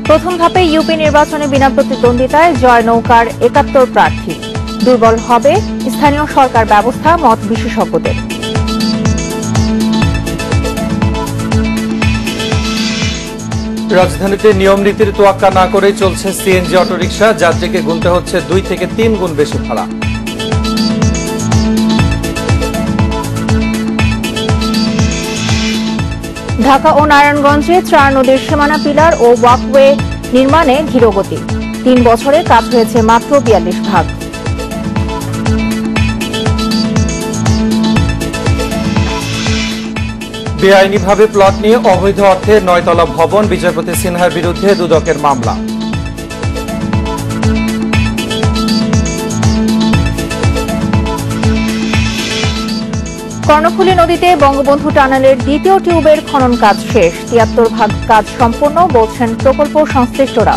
প্রথম ধাপে ইউপি নির্বাচনে বিনা প্রতিদ্বন্দ্বিতায় জয় নৌকার ৭১ প্রার্থী। দুর্বল হবে স্থানীয় সরকার ব্যবস্থা, মত বিশেষজ্ঞদের। রাজধানীতে নিয়ম নীতির তোয়াক্কা না করেই চলছে সিএনজি অটোরিকশা, যাত্রীকে গুনতে হচ্ছে ২ থেকে ৩ গুণ বেশি ভাড়া। ঢাকা ও নারায়ণগঞ্জে ৪ নদীর সীমানা পিলার ও ওয়াকওয়ে নির্মাণে ধীরগতি। ৩ বছরে কাজ হয়েছে মাত্র ৪২ ভাগ। বেআইনিভাবে প্লট নিয়ে অবৈধ অর্থে ৯ তলা ভবন, বিচারপতি সিনহার বিরুদ্ধে দুদকের মামলা। কর্ণফুলী নদীতে বঙ্গবন্ধু টানেলের দ্বিতীয় টিউবের খনন কাজ শেষ। ৭৩ ভাগ কাজ সম্পন্ন, বলছেন প্রকল্প সংশ্লিষ্টরা।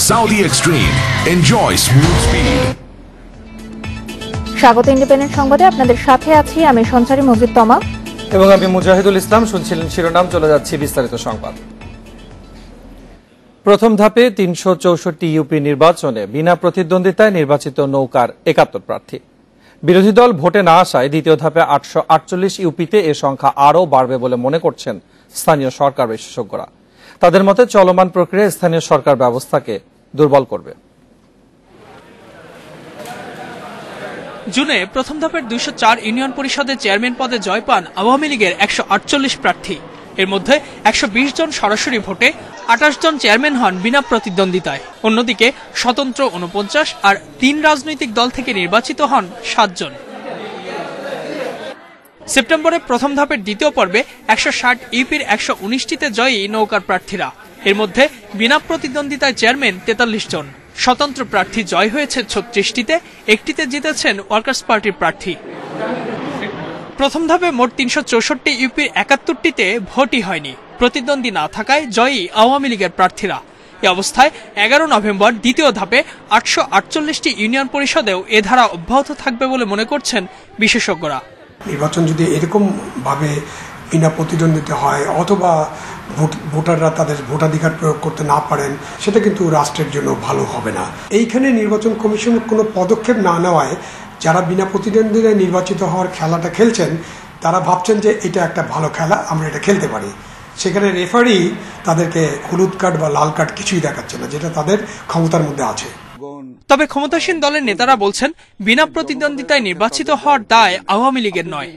Saudi Extreme. Enjoy smooth speed. স্বাগত ইন্ডিপেন্ডেন্ট সংবাদে, আপনাদের সাথে আছি আমি সঞ্চারী মজিদ তমা এবং আমি মুজাহিদুল ইসলাম। শুনছিলেন শিরোনাম, চলে যাচ্ছি বিস্তারিত সংবাদ। প্রথম ধাপে ৩৬৪ ইউপি নির্বাচনে বিনা প্রতিদ্বন্দ্বিতায় নির্বাচিত নৌকার ৭১ প্রার্থী। বিরোধী দল ভোটে না আসায় দ্বিতীয় ধাপে ৮৪৮ ইউপিতে এ সংখ্যা আরও বাড়বে বলে মনে করছেন স্থানীয় সরকার বিশেষজ্ঞরা। তাদের মতে চলমান প্রক্রিয়া স্থানীয় সরকার ব্যবস্থাকে দুর্বল করবে। জুনে প্রথম ধাপের ২০৪ ইউনিয়ন পরিষদের চেয়ারম্যান পদে জয় পান আওয়ামী লীগের ১৪৮ প্রার্থী। এর মধ্যে ১২০ জন সরাসরি ভোটে, ২৮ জন চেয়ারম্যান হন বিনা প্রতিদ্বন্দ্বিতায়। অন্যদিকে স্বতন্ত্র ৪৯ আর ৩ রাজনৈতিক দল থেকে নির্বাচিত হন ৭ জন। সেপ্টেম্বরে প্রথম ধাপের দ্বিতীয় পর্বে ১৬০ ইউপির ১১৯টিতে জয়ী নৌকার প্রার্থীরা। এর মধ্যে বিনা প্রতিদ্বন্দ্বিতায় চেয়ারম্যান ৪৩ জন, স্বতন্ত্র প্রার্থী জয় হয়েছে ৩৬টিতে, একটিতে জিতেছেন ওয়ার্কার্স পার্টির প্রার্থী। প্রথম ধাপে মোট ৩৬৪ ইউপির ৭১টিতে ভোটই হয়নি, প্রতিদ্বন্দ্বী না থাকায় জয়ী আওয়ামী লীগের প্রার্থীরা। এ অবস্থায় ১১ নভেম্বর দ্বিতীয় ধাপে ৮৪৮টি ইউনিয়ন পরিষদেও এ ধারা অব্যাহত থাকবে বলে মনে করছেন বিশেষজ্ঞরা। নির্বাচন যদি এরকম ভাবে বিনা প্রতিদ্বন্দ্বিতা হয় অথবা ভোটাররা তাদের ভোটাধিকার প্রয়োগ করতে না পারেন, সেটা কিন্তু রাষ্ট্রের জন্য ভালো হবে না। এইখানে নির্বাচন কমিশন কোনো পদক্ষেপ না নেওয়ায় যারা বিনা প্রতিদ্বন্দ্বিতায় নির্বাচিত হওয়ার খেলাটা খেলছেন, তারা ভাবছেন যে এটা একটা ভালো খেলা, আমরা এটা খেলতে পারি। সেখানে রেফারি তাদেরকে হলুদ কার্ড বা লাল কার্ড কিছুই দেখাচ্ছে না, যেটা তাদের ক্ষমতার মধ্যে আছে। তবে ক্ষমতাসীন দলের নেতারা বলছেন বিনা প্রতিদ্বন্দ্বিতায় নির্বাচিত হওয়ার দায় আওয়ামী লীগের নয়।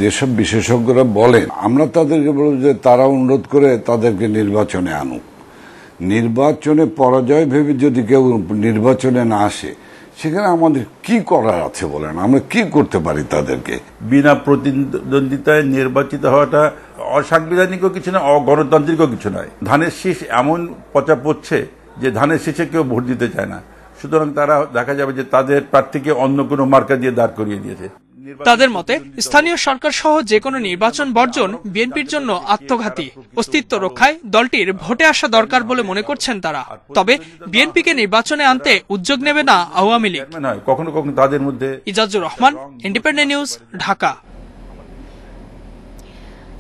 যেসব বিশেষজ্ঞরা বলেন, আমরা তাদেরকে বলব যে তারা অনুরোধ করে তাদেরকে নির্বাচনে আনুক। নির্বাচনে পরাজয় ভেবে যদি কেউ নির্বাচনে না আসে, সেখানে আমাদের কি করার আছে বলেন, আমরা কি করতে পারি তাদেরকে? বিনা প্রতিদ্বন্দ্বিতায় নির্বাচিত হওয়াটা অসাংবিধানিকও কিছু নয়, অগণতান্ত্রিকও কিছু নয়। ধানের শীষ এমন পচা পড়ছে যে ধানের শীষে কেউ ভোট দিতে চায় না, সুতরাং তারা দেখা যাবে যে তাদের প্রার্থীকে অন্য কোনো মার্কা দিয়ে দাঁড় করিয়ে দিয়েছে। তাদের মতে স্থানীয় সরকার সহ যে কোনো নির্বাচন বর্জন বিএনপির জন্য আত্মঘাতী। অস্তিত্ব রক্ষায় দলটির ভোটে আসা দরকার বলে মনে করছেন তারা। তবে বিএনপিকে নির্বাচনে আনতে উদ্যোগ নেবে না আওয়ামী লীগ। কখনো কখনো তাদের মধ্যে। Ijazur Rahman, independent news, Dhaka.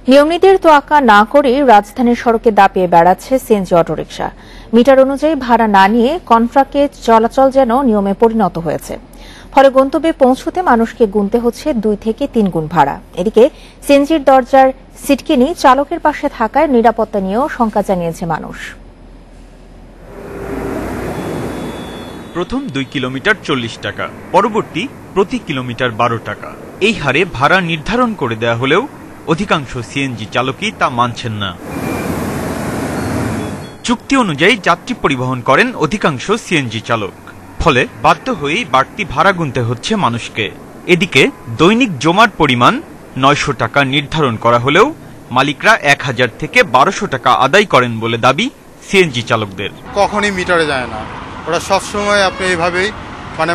নিয়মনীতির তোয়াক্কা না করেই রাজধানীর সড়কে দাপিয়ে বেড়াচ্ছে সিএনজি অটোরিকশা। মিটার অনুযায়ী ভাড়া না নিয়ে কন্ট্রাক্টে চলাচল যেন নিয়মে পরিণত হয়েছে। ফলে গন্তব্যে পৌঁছতে মানুষকে গুনতে হচ্ছে ২ থেকে ৩ গুণ ভাড়া। এদিকে সিএনজির দরজার সিটকিনি চালকের পাশে থাকায় নিরাপত্তা নিয়েও শঙ্কা জানিয়েছে মানুষ। প্রথম ২ কিলোমিটার ৪০ টাকা, পরবর্তী প্রতি কিলোমিটার ১২ টাকা। এই হারে ভাড়া নির্ধারণ করে দেয়া হলেও অধিকাংশ সিএনজি চালকই তা মানছেন না। চুক্তি অনুযায়ী যাত্রী পরিবহন করেন অধিকাংশ সিএনজি চালক, ফলে বাধ্য হয়েই বাড়তি ভাড়া গুনতে হচ্ছে মানুষকে। এদিকে দৈনিক জমার পরিমাণ ৯০০ টাকা নির্ধারণ করা হলেও মালিকরা ১০০০ থেকে ১২০০ টাকা আদায় করেন বলে দাবি সিএনজি চালকদের। কখনই মিটারে যায় না, ওরা সবসময় আপনি এইভাবেই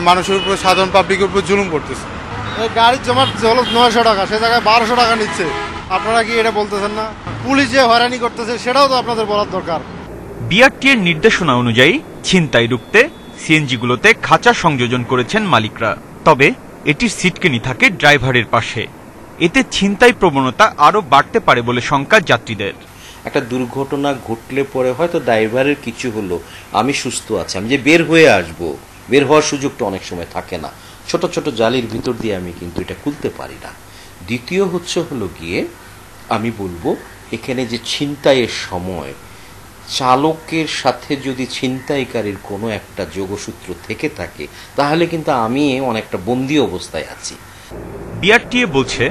মানুষের উপর, সাধারণ পাবলিকের উপর জুলুম করতেছে। গাড়ির জমা ৯০০ টাকা, সে জায়গায় ১২০০ টাকা নিচ্ছে। আপনারা কি এটা বলতেছেন না? পুলিশ যে হয়রানি করতেছে সেটাও তো আপনাদের বলার দরকার। বিআরটিএর নির্দেশনা অনুযায়ী ছিনতাই রুখতে সিএনজিগুলোতে খাঁচা সংযোজন করেছেন মালিকরা। তবে এটির সিটকেনি থাকে ড্রাইভারের পাশে। এতে ছিনতাই প্রবণতা আরও বাড়তে পারে বলে শঙ্কা যাত্রীদের। একটা দুর্ঘটনা ঘটলে পরে হয়তো ড্রাইভারের কিছু হলো, আমি সুস্থ আছি, আমি যে বের হয়ে আসব, বের হওয়ার সুযোগটা অনেক সময় থাকে না, ছোট ছোট জালির ভিতর দিয়ে আমি কিন্তু এটা খুলতে পারি না। দ্বিতীয় হলো গিয়ে আমি বলবো এখানে যে ছিনতাইয়ের সময় চালকের সাথে যদি ছিনতাইকারীর কোনো একটা যোগসূত্র থেকে থাকে তাহলে কিন্তু আমি অনেকটা বন্দী অবস্থায় আছি। বিআরটিএ বলছে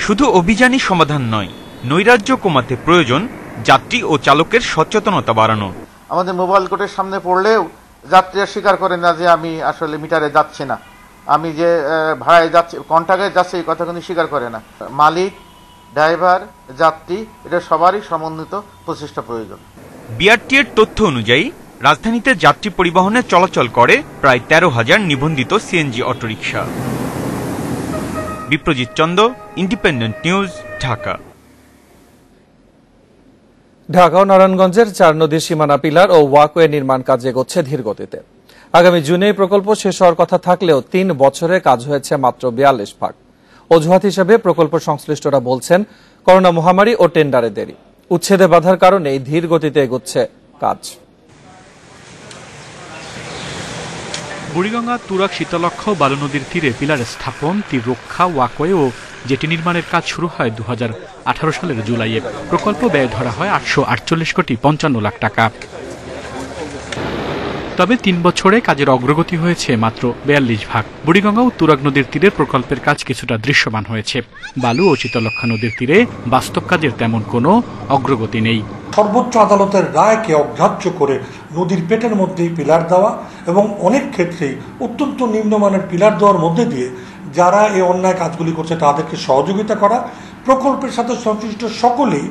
শুধু অভিযানই সমাধান নয়, নৈরাজ্য কমাতে প্রয়োজন যাত্রী ও চালকের সচেতনতা বাড়ানো। আমাদের মোবাইল কোর্টের সামনে পড়লেও যাত্রীরা স্বীকার করে না যে আমি আসলে মিটারে যাচ্ছি না, আমি যে ভাড়ায় যাচ্ছি, কন্ট্রাক্টে যাচ্ছি, এই কথা কিন্তু স্বীকার করে না। মালিক, ড্রাইভার, যাত্রী, এটা সবারই সমন্বিত প্রচেষ্টা প্রয়োজন। বিআরটিএর তথ্য অনুযায়ী রাজধানীতে যাত্রী পরিবহনে চলাচল করে প্রায় 13,000 নিবন্ধিত CNG autorickshaw. Biprajit Chanda, independent news, Dhaka. Dhaka ও নারায়ণগঞ্জের 4 নদীর সীমানা পিলার ও ওয়াকওয়ে নির্মাণ কাজ এগোচ্ছে ধীর গতিতে। আগামী জুনে এই প্রকল্প শেষ হওয়ার কথা থাকলেও 3 বছরে কাজ হয়েছে মাত্র 42%। অজুহাত হিসেবে প্রকল্প সংশ্লিষ্টরা বলছেন করোনা মহামারী ও টেন্ডারে দেরি, উচ্ছেদে বাধার কারণে ধীর গতিতে এগোচ্ছে কাজ। বুড়িগঙ্গা, তুরাগ, শীতলক্ষ্যা ও বালু নদীর তীরে পিলার স্থাপন, তীর রক্ষা, ওয়াকওয়ে ও জেটি নির্মাণের কাজ শুরু হয় 2018 সালের জুলাইয়ে। প্রকল্প ব্যয় ধরা হয় 848 কোটি 55 লাখ টাকা। তবে 3 বছরে কাজের অগ্রগতি হয়েছে মাত্র 42%। বুড়িগঙ্গা ও তুরাগ নদীর তীরের প্রকল্পের কাজ কিছুটা দৃশ্যমান হয়েছে। বালু ও শীতলক্ষ্যা নদীর তীরে বাস্তব কাজের তেমন কোনো অগ্রগতি নেই। সর্বোচ্চ আদালতের রায়কে অগ্রাহ্য করে নদীর পেটের মধ্যেই পিলার দেওয়া এবং অনেক ক্ষেত্রেই অত্যন্ত নিম্নমানের পিলার দেওয়ার মধ্যে দিয়ে যারা এই অন্যায় কাজগুলি করছে তাদেরকে সহযোগিতা করা, প্রকল্পের সাথে সংশ্লিষ্ট সকলেই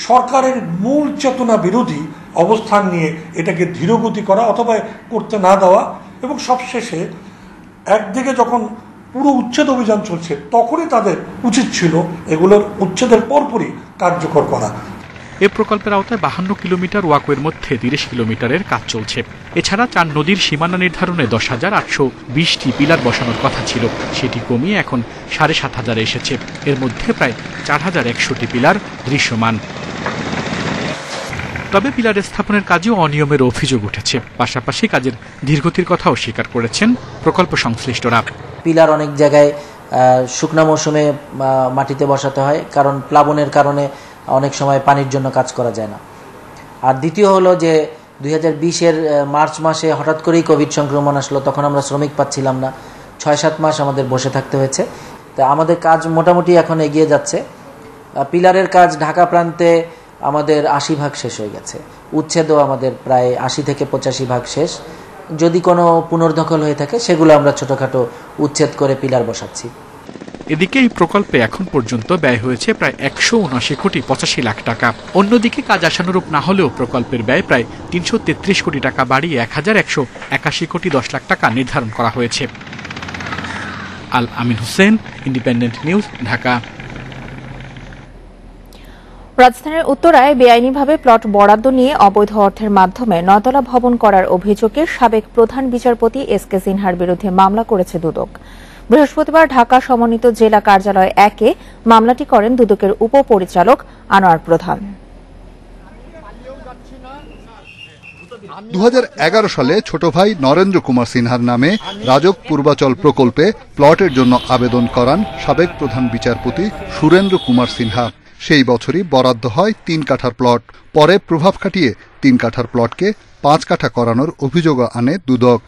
সরকারের মূল চেতনা বিরোধী অবস্থান নিয়ে এটাকে ধীরগতি করা অথবা করতে না দেওয়া, এবং সবশেষে একদিকে যখন পুরো উচ্ছেদ অভিযান চলছে তখনই তাদের উচিত ছিল এগুলোর উচ্ছেদের পরপরই কার্যকর করা। এ প্রকল্পের আওতায় 52 কিলোমিটার ওয়াকওয়ের মধ্যে 30 কিলোমিটারের কাজ চলছে। এছাড়া 4 নদীর সীমানা নির্ধারণে 10,820টি পিলার বসানোর কথা ছিল, সেটি কমিয়ে এখন 7,500 এসেছে। এর মধ্যে প্রায় 4,100টি পিলার দৃশ্যমান। তবে পিলার স্থাপনের কাজেও অনিয়মের অভিযোগ উঠেছে। পাশাপাশি কাজের ধীরগতির কথাও স্বীকার করেছেন প্রকল্প সংশ্লিষ্টরা। পিলার অনেক জায়গায় শুকনা মৌসুমে মাটিতে বসাতে হয়, কারণ প্লাবনের কারণে অনেক সময় পানির জন্য কাজ করা যায় না। আর দ্বিতীয় হলো যে 2020-এর মার্চ মাসে হঠাৎ করেই কোভিড সংক্রমণ আসলো, তখন আমরা শ্রমিক পাচ্ছিলাম না, 6-7 মাস আমাদের বসে থাকতে হয়েছে। তা আমাদের কাজ মোটামুটি এখন এগিয়ে যাচ্ছে। পিলারের কাজ ঢাকা প্রান্তে আমাদের 80% শেষ হয়ে গেছে, উচ্ছেদও আমাদের প্রায় 80 থেকে 85% শেষ। যদি কোনো পুনর্দখল হয়ে থাকে সেগুলো আমরা ছোটখাটো উচ্ছেদ করে পিলার বসাচ্ছি। এদিকে এই প্রকল্পে এখন পর্যন্ত ব্যয় হয়েছে প্রায় 179 কোটি 85 লাখ টাকা। অন্যদিকে কাজ আশানুরূপ না হলেও প্রকল্পের ব্যয় প্রায় 333 কোটি টাকা বাড়িয়ে 1,181 কোটি 10 লাখ টাকা নির্ধারণ করা হয়েছে। আল আমিন হোসেন, ইন্ডিপেন্ডেন্ট নিউজ, ঢাকা। রাজধানীর উত্তরায় বেআইনিভাবে প্লট বরাদ্দ নিয়ে অবৈধ অর্থের মাধ্যমে 9তলা ভবন করার অভিযোগে সাবেক প্রধান বিচারপতি এস.কে. সিনহার বিরুদ্ধে মামলা করেছে দুদক। বৃহস্পতিবার ঢাকা সমন্বিত জেলা কার্যালয় 1-এ মামলাটি করেন দুদকের উপপরিচালক আনোয়ার প্রধান। 2011 সালে ছোট ভাই নরেন্দ্র কুমার সিনহার নামে রাজক পূর্বাচল প্রকল্পে প্লটের জন্য আবেদন করান সাবেক প্রধান বিচারপতি সুরেন্দ্র কুমার সিনহা। সেই বছরই বরাদ্দ হয় 3 কাঠার প্লট। পরে প্রভাব খাটিয়ে 3 কাঠার প্লটকে 5 কাঠা করানোর অভিযোগ আনে দুদক।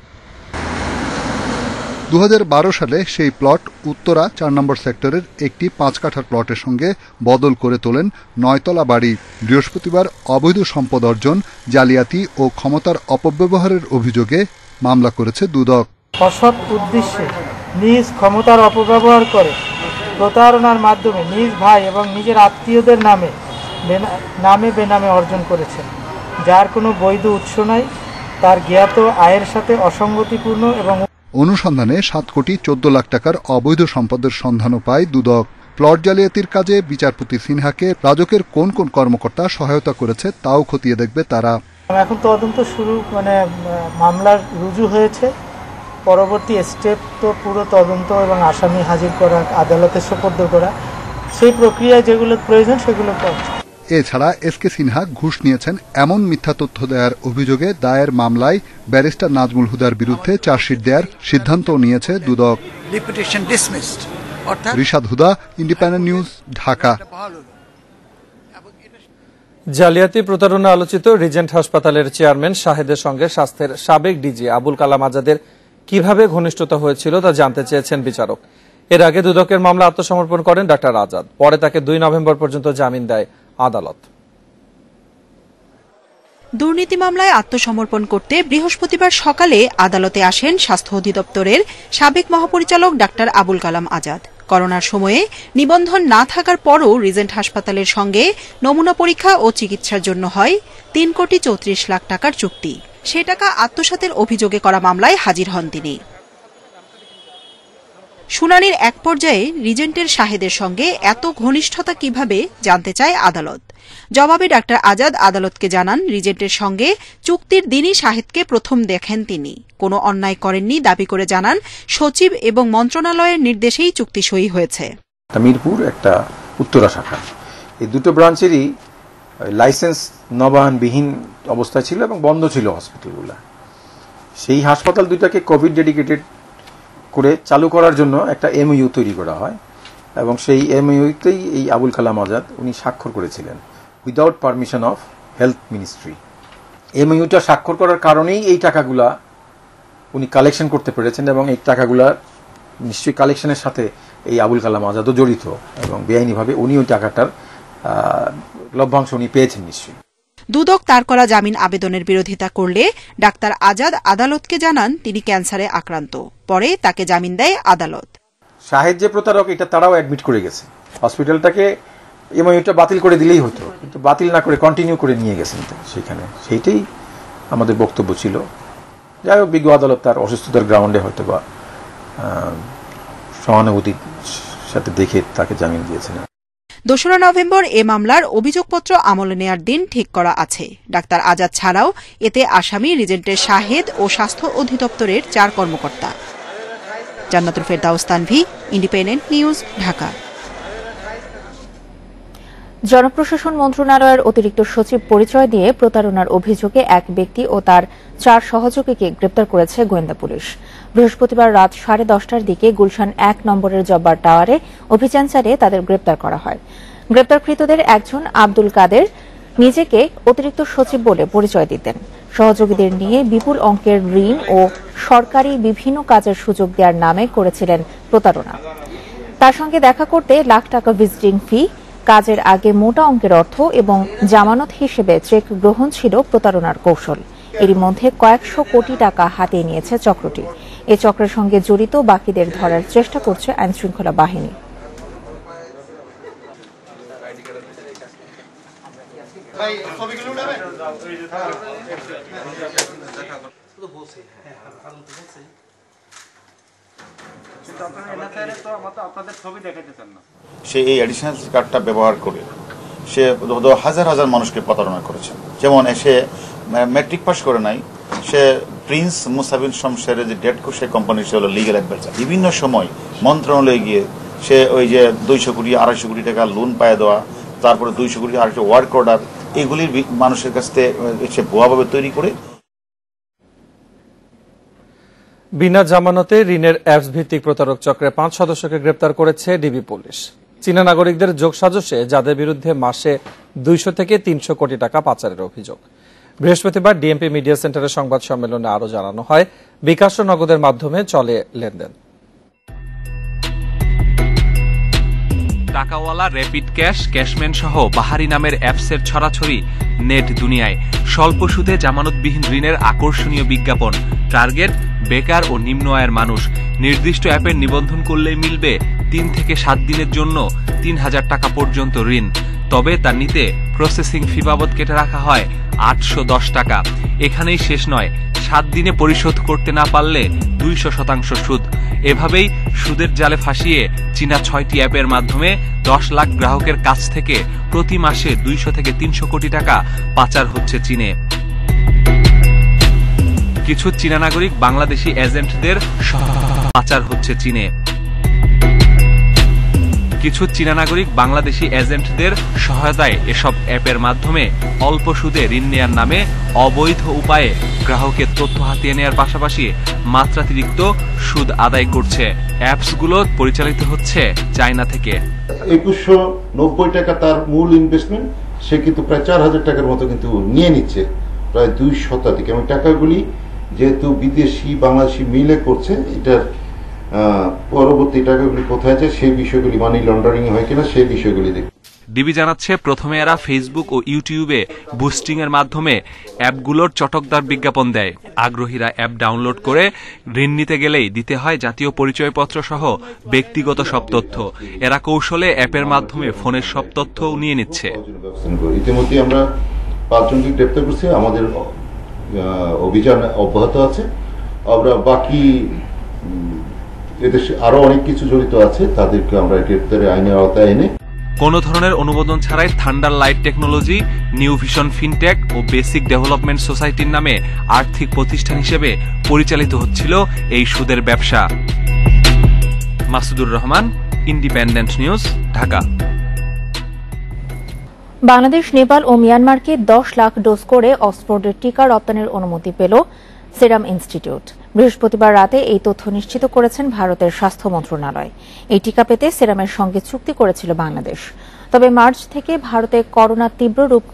2012 সালে সেই প্লট উত্তরা 4 নম্বর সেক্টরের একটি 5 কাঠার প্লটের সঙ্গে বদল করে তোলেন 9তলা বাড়ি। বৃহস্পতিবার অবৈধ সম্পদ অর্জন, জালিয়াতি ও ক্ষমতার অপব্যবহারের অভিযোগে মামলা করেছে দুদক। অসৎ উদ্দেশ্যে নিজ ক্ষমতার অপব্যবহার করে প্রতারণার মাধ্যমে নিজ ভাই এবং নিজের আত্মীয়দের নামে বেনামে অর্জন করেছেন, যার কোনো বৈধ উৎস নাই, তার জ্ঞাত আয়ের সাথে অসঙ্গতিপূর্ণ এবং অনুসন্ধানে 7 কোটি 14 লাখ টাকার অবৈধ সম্পদের সন্ধানও পায় দুদক। প্লট জালিয়াতির কাজে বিচারপতি সিনহাকে রাজকের কোন কোন কর্মকর্তা সহায়তা করেছে তাও খতিয়ে দেখবে তারা। এখন তদন্ত শুরু, মামলার রুজু হয়েছে। পরবর্তী স্টেপ তো পুরো তদন্ত এবং আসামি হাজির করা, আদালতে সোপর্দ করা। সেই প্রক্রিয়ায় যেগুলো প্রয়োজন সেগুলো করছে। এছাড়া এসকে সিনহা ঘুষ নিয়েছেন এমন মিথ্যা তথ্য দেওয়ার অভিযোগে দায়ের মামলায় ব্যারিস্টার নাজমুল হুদার বিরুদ্ধে চার্জশিট দেওয়ার সিদ্ধান্ত নিয়েছে দুদক। রিশাদ হুদা, ইন্ডিপেন্ডেন্ট নিউজ, ঢাকা। জালিয়াতি প্রতারণা আলোচিত রিজেন্ট হাসপাতালের চেয়ারম্যান শাহেদের সঙ্গে স্বাস্থ্যের সাবেক ডিজি আবুল কালাম আজাদের কিভাবে ঘনিষ্ঠতা হয়েছিল তা জানতে চেয়েছেন বিচারক। এর আগে দুদকের মামলা আত্মসমর্পণ করেন ডাক্তার আজাদ। পরে তাকে 2 নভেম্বর পর্যন্ত জামিন দেয় আদালত। দুর্নীতি মামলায় আত্মসমর্পণ করতে বৃহস্পতিবার সকালে আদালতে আসেন স্বাস্থ্য অধিদপ্তরের সাবেক মহাপরিচালক ডাক্তার আবুল কালাম আজাদ। করোনার সময়ে নিবন্ধন না থাকার পরও রিজেন্ট হাসপাতালের সঙ্গে নমুনা পরীক্ষা ও চিকিৎসার জন্য হয় 3,34,00,000 টাকার চুক্তি। সে টাকা আত্মসাতের অভিযোগে করা মামলায় হাজির হন তিনি। শুনানির এক পর্যায়ে রিজেন্টের শাহেদের সঙ্গে এত ঘনিষ্ঠতা কিভাবে জানতে চায় আদালত। জবাবে ডাক্তার আজাদ আদালতকে জানান, রিজেন্টের সঙ্গে চুক্তির দিনই শাহেদকে প্রথম দেখেন তিনি। কোনো অন্যায় করেননি দাবি করে জানান, সচিব এবং মন্ত্রণালয়ের নির্দেশেই চুক্তি সই হয়েছে। মিরপুর একটা উত্তরা শাখা, এই দুটো ব্রাঞ্চেরই লাইসেন্স নবায়নবিহীন অবস্থায় ছিল এবং বন্ধ ছিল হসপিটালগুলো। সেই হাসপাতাল দুইটাকে কোভিড ডেডিকেটেড করে চালু করার জন্য একটা এমইউ তৈরি করা হয় এবং সেই এমইউতেই এই আবুল কালাম আজাদ উনি স্বাক্ষর করেছিলেন without permission of health ministry. এমইউটা স্বাক্ষর করার কারণেই এই টাকাগুলা উনি কালেকশন করতে পেরেছেন এবং এই টাকাগুলা নিশ্চয়ই কালেকশনের সাথে এই আবুল কালাম আজাদও জড়িত এবং বেআইনিভাবে উনি ওই টাকাটার লভ্যাংশ উনি পেয়েছেন নিশ্চয়ই। দুদক তার করা জামিন আবেদনের বিরোধিতা করলে ডাক্তার আজাদ আদালতকে জানান তিনি ক্যান্সারে আক্রান্ত। পরে তাকে জামিন দেয় আদালত। শাহেদ যে প্রতারক এটা তারাও অ্যাডমিট করে গেছে। হসপিটালটাকে এমইউটা বাতিল করে দিলেই হতো, কিন্তু বাতিল না করে কন্টিনিউ করে নিয়ে গেছেন সেখানে। সেইটাই আমাদের বক্তব্য ছিল। যাই হোক, বিজ্ঞ আদালত তার অসুস্থতার গ্রাউন্ডে হয়তো বা সহানুভূতির সাথে দেখে তাকে জামিন দিয়েছেন। 2 নভেম্বর এ মামলার অভিযোগপত্র আমলে নেয়ার দিন ঠিক করা আছে। ডাক্তার আজাদ ছাড়াও এতে আসামি রিজেন্টের শাহেদ ও স্বাস্থ্য অধিদপ্তরের 4 কর্মকর্তা। জান্নাতুল ফেরদাউস তানভি, ইন্ডিপেন্ডেন্ট নিউজ, ঢাকা। জনপ্রশাসন মন্ত্রণালয়ের অতিরিক্ত সচিব পরিচয় দিয়ে প্রতারণার অভিযোগে এক ব্যক্তি ও তার 4 সহযোগীকে গ্রেপ্তার করেছে গোয়েন্দা পুলিশ। বৃহস্পতিবার রাত 10:30টার দিকে গুলশান 1 নম্বরের জব্বার টাওয়ারে অভিযান চালিয়ে তাদের গ্রেপ্তার করা হয়। গ্রেপ্তারকৃতদের একজন আব্দুল কাদের নিজেকে অতিরিক্ত সচিব বলে পরিচয় দিতেন। সহযোগীদের নিয়ে বিপুল অঙ্কের ঋণ ও সরকারি বিভিন্ন কাজের সুযোগ দেওয়ার নামে করেছিলেন প্রতারণা। তার সঙ্গে দেখা করতে লাখ টাকা ভিজিটিং ফি, কাজের আগে মোটা অঙ্কের অর্থ এবং জামানত হিসেবে চেক গ্রহণ ছিল প্রতারণার কৌশল। এরই মধ্যে কয়েকশো কোটি টাকা হাতিয়ে নিয়েছে চক্রটি। এ চক্রের সঙ্গে জড়িত বাকিদের ধরার চেষ্টা করছে আইনশৃঙ্খলা বাহিনী। সে এই অ্যাডিশনাল কার্ডটা ব্যবহার করে সে হাজার হাজার মানুষকে প্রতারণা করেছে। যেমন সে ম্যাট্রিক পাস করে নাই, সে প্রিন্স মুসাবিন শমশের যে ডেটকো সে কোম্পানির সে হলো লিগ্যাল অ্যাডভাইজার। বিভিন্ন সময় মন্ত্রণালয়ে গিয়ে সে ওই যে 200 কোটি 250 কোটি টাকা লোন পায় দেওয়া, তারপরে 200 কোটি আরেকটা ওয়ার্ক অর্ডার, এগুলির মানুষের কাছ থেকে সে ভুয়াভাবে তৈরি করে। বিনা জামানতে ঋণের অ্যাপস ভিত্তিক প্রতারক চক্রের 5 সদস্যকে গ্রেপ্তার করেছে ডিবি পুলিশ। চীনা নাগরিকদের যোগসাজশে যাদের বিরুদ্ধে মাসে 200 থেকে 300 কোটি টাকা পাচারের অভিযোগ। বৃহস্পতিবার ডিএমপি মিডিয়া সেন্টারের সংবাদ সম্মেলনে আরও জানানো হয়, বিকাশ ও নগদের মাধ্যমে চলে লেনদেন। টাকাওয়ালা, র্যাপিড ক্যাশ, ক্যাশম্যান সহ বাহারি নামের অ্যাপসের ছড়াছড়ি নেট দুনিয়ায়। স্বল্প সুদে জামানতবিহীন ঋণের আকর্ষণীয় বিজ্ঞাপন। টার্গেট বেকার ও নিম্ন আয়ের মানুষ। নির্দিষ্ট অ্যাপের নিবন্ধন করলেই মিলবে 3 থেকে 7 দিনের জন্য 3000 টাকা পর্যন্ত ঋণ। তবে তা নিতে প্রসেসিং ফি বাবদ কেটে রাখা হয় 810 টাকা। এখানেই শেষ নয়, 7 দিনে পরিশোধ করতে না পারলে 200% সুদ। এভাবেই সুদের জালে ফাঁসিয়ে চীনা 6টি অ্যাপের মাধ্যমে 10 লাখ গ্রাহকের কাছ থেকে প্রতি মাসে 200 থেকে 300 কোটি টাকা পাচার হচ্ছে চীনে। কিছু চীনা নাগরিক বাংলাদেশি এজেন্টদের পাচার হচ্ছে চীনে। কিছু চীনা নাগরিক বাংলাদেশি এজেন্টদের সহায়তায় এসব অ্যাপের মাধ্যমে অল্প সুদে ঋণ নেয়ার নামে অবৈধ উপায়ে গ্রাহকের তথ্য হাতিয়ে নেয়ার পাশাপাশি মাত্রাতিরিক্ত সুদ আদায় করছে। অ্যাপসগুলো পরিচালিত হচ্ছে চায়না থেকে। 2190 টাকা তার মূল ইনভেস্টমেন্ট, সে কিন্তু প্রায় 4000 টাকার মতো কিন্তু নিয়ে নিচ্ছে, প্রায় 2 শতাধিক। এবং টাকাগুলি যেহেতু বিদেশি বাংলাদেশি মিলে করছে, এটার পরবর্তী টাকাগুলি কোথায় যায় সেই বিষয়গুলি, মানি লন্ডারিং হয় কিনা সেই বিষয়গুলি দেখি। ডিবি জানাচ্ছে, প্রথমে এরা ফেসবুক ও ইউটিউবে বুস্টিং এর মাধ্যমে অ্যাপগুলোর চটকদার বিজ্ঞাপন দেয়। আগ্রহীরা অ্যাপ ডাউনলোড করে ঋণ নিতে গেলেই দিতে হয় জাতীয় পরিচয়পত্র সহ ব্যক্তিগত সব তথ্য। এরা কৌশলে অ্যাপের মাধ্যমে ফোনের সব তথ্য নিয়ে নিচ্ছে। ইতিমধ্যে আমরা 5 জনকে গ্রেপ্তার করছি, আমাদের অভিযান অব্যাহত আছে। আমরা বাকি এদেশে আরো অনেক কিছু জড়িত আছে, তাদেরকে আমরা গ্রেপ্তারে আইনের আওতায় এনে কোনো ধরনের অনুমোদন ছাড়াই thunder light technology, new vision fintech ও বেসিক ডেভেলপমেন্ট সোসাইটির নামে আর্থিক প্রতিষ্ঠান হিসেবে পরিচালিত হচ্ছিল এই সুদের ব্যবসা। Masudur Rahman, independent news, Dhaka. বাংলাদেশ, নেপাল ও মিয়ানমারকে 10 লাখ ডোজ করে অক্সফোর্ডের টিকা রপ্তানির অনুমতি পেল সেরাম ইনস্টিটিউট। বৃহস্পতিবার রাতে এই তথ্য নিশ্চিত করেছেন ভারতের স্বাস্থ্য মন্ত্রণালয়। এই টিকা পেতে সেরামের সঙ্গে চুক্তি করেছিল বাংলাদেশ। তবে মার্চ থেকে ভারতে করোনা তীব্র রূপ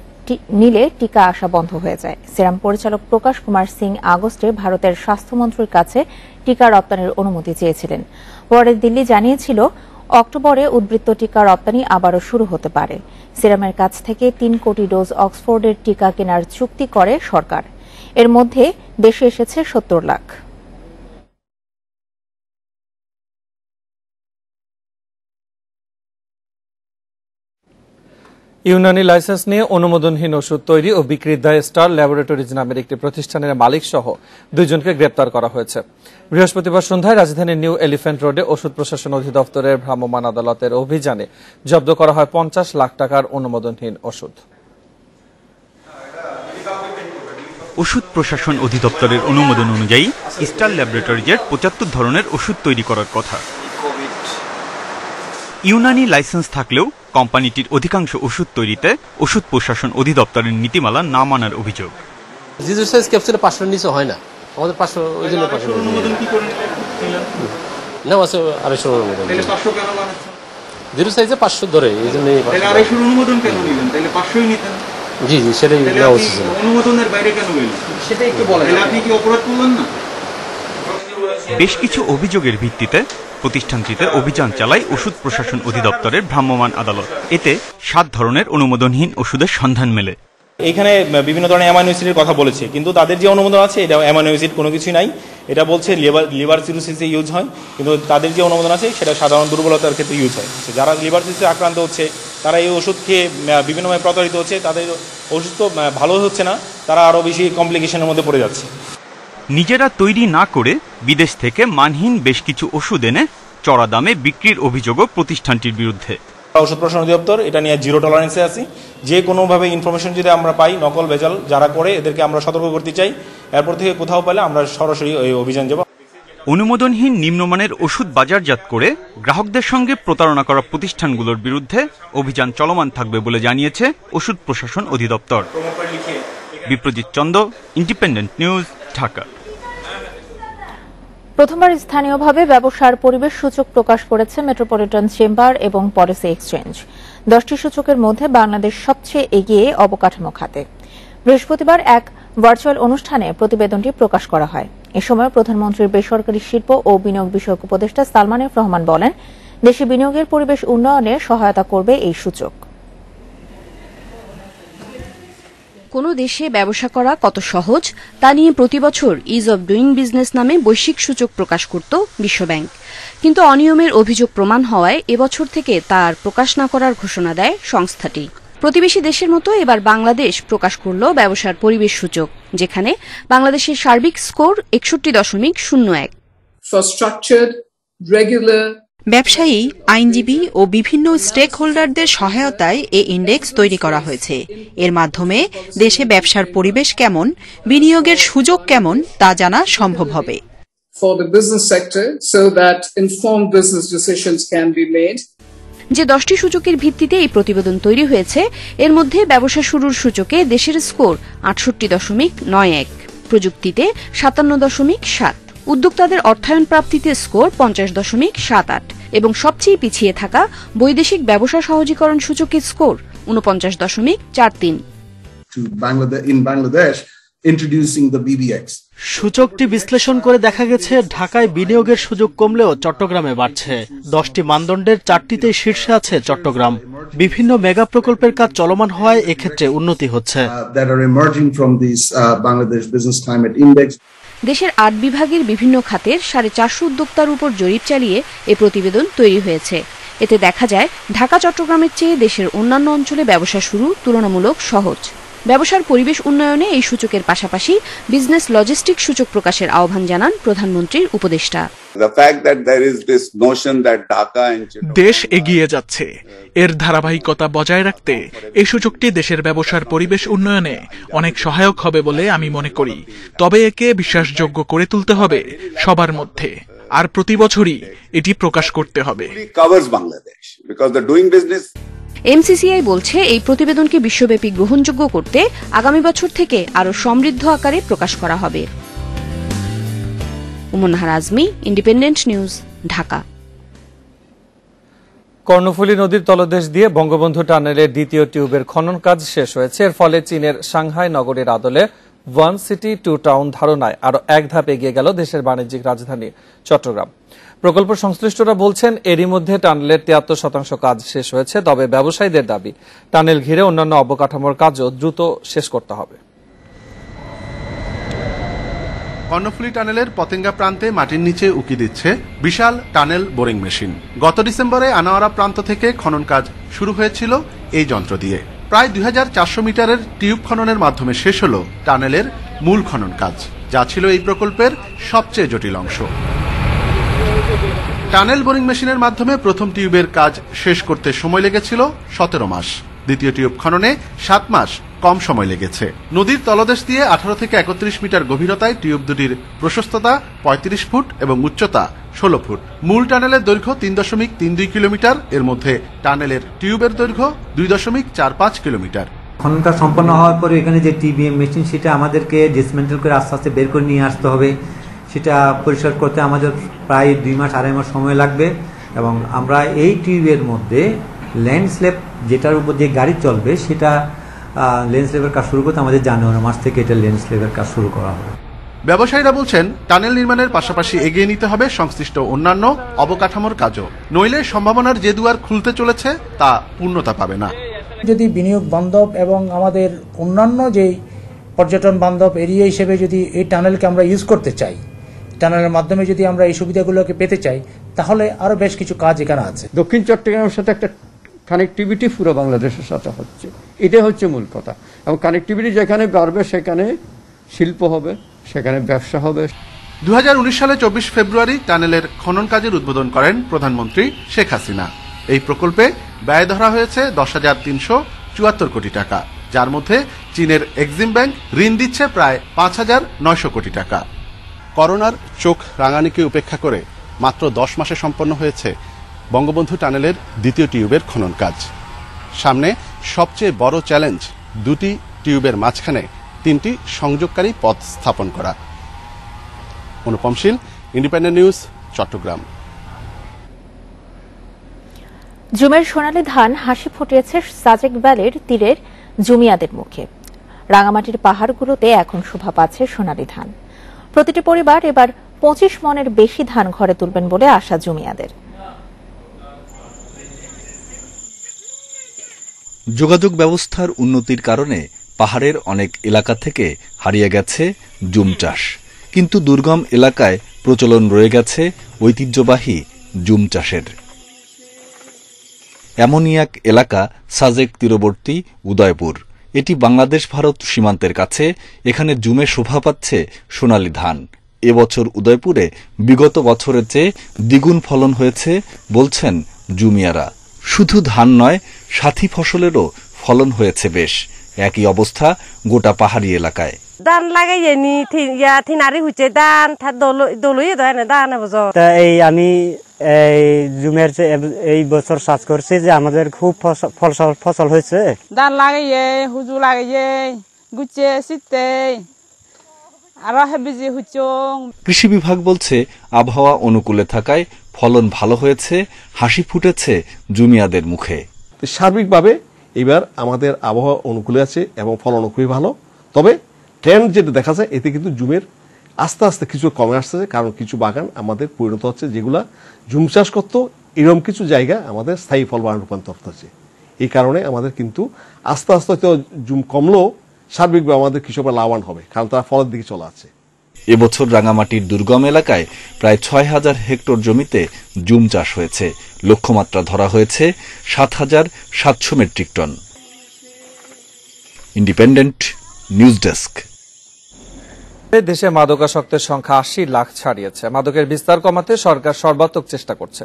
নিলে টিকা আসা বন্ধ হয়ে যায়। সেরাম পরিচালক প্রকাশ কুমার সিং আগস্টে ভারতের স্বাস্থ্যমন্ত্রীর কাছে টিকা রপ্তানির অনুমতি চেয়েছিলেন। পরে দিল্লি জানিয়েছিল অক্টোবরে উদ্বৃত্ত টিকা রপ্তানি আবারও শুরু হতে পারে। সেরামের কাছ থেকে 3 কোটি ডোজ অক্সফোর্ডের টিকা কেনার চুক্তি করে সরকার। এর মধ্যে দেশে এসেছে 70 লাখ। ইউনানি লাইসেন্স নিয়ে অনুমোদনহীন ওষুধ তৈরি ও বিক্রির দায়ে স্টার ল্যাবরেটরিজ নামের একটি প্রতিষ্ঠানের মালিক সহ 2 জনকে গ্রেপ্তার করা হয়েছে। বৃহস্পতিবার সন্ধ্যায় রাজধানীর নিউ এলিফ্যান্ট রোডে ওষুধ প্রশাসন অধিদপ্তরের ভ্রাম্যমাণ আদালতের অভিযানে জব্দ করা হয় 50 লাখ টাকার অনুমোদনহীন ওষুধ। ওষুধ প্রশাসন অধিদপ্তরের অনুমোদন অনুযায়ী স্টার ল্যাবরেটরিজের 75 ধরনের ওষুধ তৈরি করার কথা। ইউনানি লাইসেন্স থাকলেও কোম্পানিটির অধিকাংশ ওষুধ তৈরিতে ওষুধ প্রশাসন অধিদপ্তরের নীতিমালা না মানার অভিযোগ। জিরো সাইজ ক্যাপসুলে 500 নিচে হয় না, আমাদের 500, ওই জন্য 500 অনুমোদন কি করে নিলেন? না, আছে 250 অনুমোদন। তাহলে 500 কেন বানাচ্ছেন? জিরো সাইজে 500 ধরে, এই জন্য 250 অনুমোদন কেন নিলেন? তাহলে 500ই নিতেন। জি, সেটাই নেওয়া উচিত। অনুমোদনের বাইরে কেন গেলেন সেটা একটু বলেন। তাহলে আপনি কি অপরাধ করলেন না? বেশ কিছু অভিযোগের ভিত্তিতে প্রতিষ্ঠানটিতে অভিযান চালায় ওষুধ প্রশাসন অধিদপ্তরের ভ্রাম্যমাণ আদালত। এতে 7 ধরনের অনুমোদনহীন ওষুধের সন্ধান মেলে। এখানে বিভিন্ন ধরনের অ্যামাইনো অ্যাসিডের কথা বলেছে, কিন্তু তাদের যে অনুমোদন আছে এটা অ্যামাইনো অ্যাসিড কোনো কিছুই নাই। এটা বলছে লিভার সিরোসিসে ইউজ হয়, কিন্তু তাদের যে অনুমোদন আছে সেটা সাধারণ দুর্বলতার ক্ষেত্রে ইউজ হয়। যারা লিভার সিরোসিসে আক্রান্ত হচ্ছে, তারা এই ওষুধ খেয়ে বিভিন্নভাবে প্রতারিত হচ্ছে, তাদের ওষুধ তো ভালো হচ্ছে না, তারা আরও বেশি কমপ্লিকেশনের মধ্যে পড়ে যাচ্ছে। নিজেরা তৈরি না করে বিদেশ থেকে মানহীন বেশ কিছু ওষুধ এনে চড়া দামে বিক্রির অভিযোগও প্রতিষ্ঠানটির বিরুদ্ধে। ওষুধ প্রশাসন অধিদপ্তর এটা নিয়ে জিরো টলারেন্সে আছি। যে কোনোভাবে ইনফরমেশন যদি আমরা পাই নকল ভেজাল যারা করে, এদেরকে আমরা সতর্ক করতে চাই। এরপর থেকে কোথাও পেলে আমরা সরাসরি ওই অভিযান যাব। অনুমোদনহীন নিম্নমানের ওষুধ বাজারজাত করে গ্রাহকদের সঙ্গে প্রতারণা করা প্রতিষ্ঠানগুলোর বিরুদ্ধে অভিযান চলমান থাকবে বলে জানিয়েছে ওষুধ প্রশাসন অধিদপ্তর। Biprajit Chanda, independent news, Dhaka. প্রথমবার স্থানীয়ভাবে ব্যবসার পরিবেশ সূচক প্রকাশ করেছে মেট্রোপলিটন চেম্বার এবং পলিসি এক্সচেঞ্জ। 10টি সূচকের মধ্যে বাংলাদেশ সবচেয়ে এগিয়ে অবকাঠামো খাতে। বৃহস্পতিবার এক ভার্চুয়াল অনুষ্ঠানে প্রতিবেদনটি প্রকাশ করা হয়। এ সময় প্রধানমন্ত্রীর বেসরকারি শিল্প ও বিনিয়োগ বিষয়ক উপদেষ্টা সালমান এফ রহমান বলেন, দেশে বিনিয়োগের পরিবেশ উন্নয়নে সহায়তা করবে এই সূচক। কোনো দেশে ব্যবসা করা কত সহজ তা নিয়ে প্রতিবছর ইজ অব ডুইং বিজনেস নামে বৈশ্বিক সূচক প্রকাশ করত বিশ্বব্যাংক। কিন্তু অনিয়মের অভিযোগ প্রমাণ হওয়ায় এবছর থেকে তার প্রকাশ না করার ঘোষণা দেয় সংস্থাটি। প্রতিবেশী দেশের মতো এবার বাংলাদেশ প্রকাশ করল ব্যবসার পরিবেশ সূচক, যেখানে বাংলাদেশের সার্বিক স্কোর 61.01। ব্যবসায়ী, আইনজীবী ও বিভিন্ন স্টেক হোল্ডারদের সহায়তায় এই ইন্ডেক্স তৈরি করা হয়েছে। এর মাধ্যমে দেশে ব্যবসার পরিবেশ কেমন, বিনিয়োগের সুযোগ কেমন তা জানা সম্ভব হবে। যে 10টি সূচকের ভিত্তিতে এই প্রতিবেদন তৈরি হয়েছে এর মধ্যে ব্যবসা শুরুর সূচকে দেশের স্কোর 68.91, প্রযুক্তিতে 57.7, উদ্যোক্তাদের অর্থায়ন প্রাপ্তিতে স্কোর 50.78 এবং সবচেয়ে পিছিয়ে থাকা বৈদেশিক ব্যবসা সহজীকরণ সূচকের স্কোর 49.43। সূচকটি বিশ্লেষণ করে দেখা গেছে ঢাকায় বিনিয়োগের সুযোগ কমলেও চট্টগ্রামে বাড়ছে। 10টি মানদণ্ডের 4টিতেই শীর্ষে আছে চট্টগ্রাম। বিভিন্ন মেগা প্রকল্পের কাজ চলমান হওয়ায় এক্ষেত্রে উন্নতি হচ্ছে। দেশের 8 বিভাগের বিভিন্ন খাতের 450 উদ্যোক্তার উপর জরিপ চালিয়ে এ প্রতিবেদন তৈরি হয়েছে। এতে দেখা যায় ঢাকা চট্টগ্রামের চেয়ে দেশের অন্যান্য অঞ্চলে ব্যবসা শুরু তুলনামূলক সহজ। ব্যবসার পরিবেশ উন্নয়নে এই সূচকের পাশাপাশি বিজনেস লজিস্টিক সূচক প্রকাশের আহ্বান জানান প্রধানমন্ত্রীর উপদেষ্টা। দেশ এগিয়ে যাচ্ছে, এর ধারাবাহিকতা বজায় রাখতে এই সূচকটি দেশের ব্যবসার পরিবেশ উন্নয়নে অনেক সহায়ক হবে বলে আমি মনে করি। তবে একে বিশ্বাসযোগ্য করে তুলতে হবে সবার মধ্যে, আর প্রতি বছরই এটি প্রকাশ করতে হবে। এমসিসিআই বলছে এই প্রতিবেদনকে বিশ্বব্যাপী গ্রহণযোগ্য করতে আগামী বছর থেকে আরও সমৃদ্ধ আকারে প্রকাশ করা হবে। উমনহার আজমি, ইন্ডিপেন্ডেন্ট নিউজ, ঢাকা। কর্ণফুলী নদীর তলদেশ দিয়ে বঙ্গবন্ধু টানেলের দ্বিতীয় টিউবের খনন কাজ শেষ হয়েছে। এর ফলে চীনের সাংহাই নগরীর আদলে 1 সিটি 2 টাউন ধারণায় আরো এক ধাপ এগিয়ে গেল দেশের বাণিজ্যিক রাজধানী চট্টগ্রাম। প্রকল্প সংশ্লিষ্টরা বলছেন এরই মধ্যে টানেলের 73% কাজ শেষ হয়েছে। তবে ব্যবসায়ীদের দাবি টানেল ঘিরে অন্যান্য অবকাঠামোর কাজও দ্রুত শেষ করতে হবে। কর্ণফুলী টানেলের পতেঙ্গা প্রান্তে মাটির নিচে উকি দিচ্ছে বিশাল টানেল বোরিং মেশিন। গত ডিসেম্বরে আনোয়ারা প্রান্ত থেকে খনন কাজ শুরু হয়েছিল এই যন্ত্র দিয়ে। প্রায় 2400 মিটারের টিউব খননের মাধ্যমে শেষ হল টানেলের মূল খনন কাজ, যা ছিল এই প্রকল্পের সবচেয়ে জটিল অংশ। টানেল বোরিং মেশিনের মাধ্যমে প্রথম টিউবের কাজ শেষ করতে সময় লেগেছিল 17 মাস। দ্বিতীয় টিউব খননে 7 মাস কম সময় লেগেছে। নদীর তলদেশ দিয়ে 18 থেকে 31 মিটার গভীরতায় টিউব দুটির প্রশস্ততা 35 ফুট এবং উচ্চতা 16 ফুট। মূল টানেলের দৈর্ঘ্য 3.32 কিলোমিটার। এর মধ্যে টানেলের টিউবের দৈর্ঘ্য 2.45 কিলোমিটার। খনন কাজ সম্পন্ন হওয়ার পরে এখানে যে টিবিএম মেশিন সেটা আমাদেরকে ডিসমেন্টেল করে আস্তে আস্তে বের করে নিয়ে আসতে হবে। সেটা পরিষ্কার করতে আমাদের প্রায় 2 মাস 2.5 মাস সময় লাগবে এবং আমরা এই টিউবের মধ্যে ল্যান্ডস্লেপ যেটার উপর যে গাড়ি চলবে সেটা ল্যান্ডস্লেপের কাজ শুরু করতে আমাদের জানুয়ারি মাস থেকে এটা ল্যান্ডস্লেপের কাজ শুরু করা হবে। ব্যবসায়ীরা বলছেন টানেল নির্মাণের পাশাপাশি এগিয়ে নিতে হবে সংশ্লিষ্ট অন্যান্য অবকাঠামোর কাজও, নইলে সম্ভাবনার যে দুয়ার খুলতে চলেছে তা পূর্ণতা পাবে না। যদি বিনিয়োগ বান্ধব এবং আমাদের অন্যান্য যে পর্যটন বান্ধব এরিয়া হিসেবে যদি এই টানেলকে আমরা ইউজ করতে চাই, টানেলের মাধ্যমে যদি আমরা এই সুবিধাগুলোকে পেতে চাই, তাহলে আরো বেশ কিছু কাজ এখানে আছে। দক্ষিণ চট্টগ্রামের সাথে একটা কানেক্টিভিটি পুরো বাংলাদেশের সাথে হচ্ছে, এটা হচ্ছে মূল কথা। এবং কানেক্টিভিটি যেখানে বাড়বে সেখানে শিল্প হবে, সেখানে ব্যবসা হবে। 2019 সালে 24 ফেব্রুয়ারি টানেলের খনন কাজের উদ্বোধন করেন প্রধানমন্ত্রী শেখ হাসিনা। এই প্রকল্পে ব্যয় ধরা হয়েছে 10,374 কোটি টাকা, যার মধ্যে চীনের এক্সিম ব্যাংক ঋণ দিচ্ছে প্রায় 5,900 কোটি টাকা। করোনার চোখ রাঙানিকে উপেক্ষা করে মাত্র 10 মাসে সম্পন্ন হয়েছে বঙ্গবন্ধু টানেলের দ্বিতীয় টিউবের খনন কাজ। সামনে সবচেয়ে বড় চ্যালেঞ্জ দুটি টিউবের মাঝখানে 3টি সংযোগকারী পথ স্থাপন করা। অনুপম শীল, ইন্ডিপেন্ডেন্ট নিউজ, চট্টগ্রাম। জুমের সোনালী ধান হাসি ফুটিয়েছে সাজেক ভ্যালির তীরের জুমিয়াদের মুখে। রাঙামাটির পাহাড়গুলোতে এখন শোভা পাচ্ছে সোনালী ধান। প্রতিটি পরিবার এবার 25 মনের বেশি ধান ঘরে তুলবেন বলে আশা জুমিয়াদের। যোগাযোগ ব্যবস্থার উন্নতির কারণে পাহাড়ের অনেক এলাকা থেকে হারিয়ে গেছে জুম চাষ, কিন্তু দুর্গম এলাকায় প্রচলন রয়ে গেছে ঐতিহ্যবাহী জুম চাষের। এমনই এক এলাকা সাজেক তীরবর্তী উদয়পুর। এটি বাংলাদেশ ভারত সীমান্তের কাছে। এখানে জুমে শোভা পাচ্ছে সোনালী ধান। এবছর উদয়পুরে বিগত বছরের চেয়ে দ্বিগুণ ফলন হয়েছে বলছেন জুমিয়ারা। শুধু ধান নয়, সাথী ফসলেরও ফলন হয়েছে বেশ। একই অবস্থা গোটা পাহাড়ি এলাকায়। ধান লাগাইয়ে নি থিনারি হচ্ছে ধান দলই দেয় না ধান এই আমি এই জুমের এই বছর চাষ করছি যে আমাদের খুব ফসল হয়েছে। ধান লাগাইয়ে হুজু লাগাইয়ে গুছে শীতে আরো হেবিজি হুচং। কৃষি বিভাগ বলছে আবহাওয়া অনুকূলে থাকায় ফলন ভালো হয়েছে, হাসি ফুটেছে জুমিয়াদের মুখে। সার্বিকভাবে এবার আমাদের আবহাওয়া অনুকূলে আছে এবং ফলন খুবই ভালো। তবে ট্রেন্ড যেটা দেখা যায় এতে কিন্তু জুমের আস্তে আস্তে কিছু কমে আসছে, কারণ কিছু বাগান আমাদের পরিণত হচ্ছে যেগুলা জুম চাষ করতো এরকম কিছু জায়গা আমাদের স্থায়ী ফল বাগান রূপান্তর হচ্ছে। এই কারণে আমাদের কিন্তু আস্তে আস্তে হয়তো জুম কমলেও সার্বিকভাবে আমাদের কৃষকরা লাভবান হবে, কারণ তারা ফলের দিকে চলে আছে। এবছর রাঙামাটির দুর্গম এলাকায় প্রায় ৬,০০০ হেক্টর জমিতে জুম চাষ হয়েছে। লক্ষ্যমাত্রা ধরা হয়েছে ৭,৭০০ metric ton. Independent News desk. দেশে মাদকাসক্তের সংখ্যা ৮০ লাখ ছাড়িয়েছে। মাদকের বিস্তার কমাতে সরকার সর্বাত্মক চেষ্টা করছে।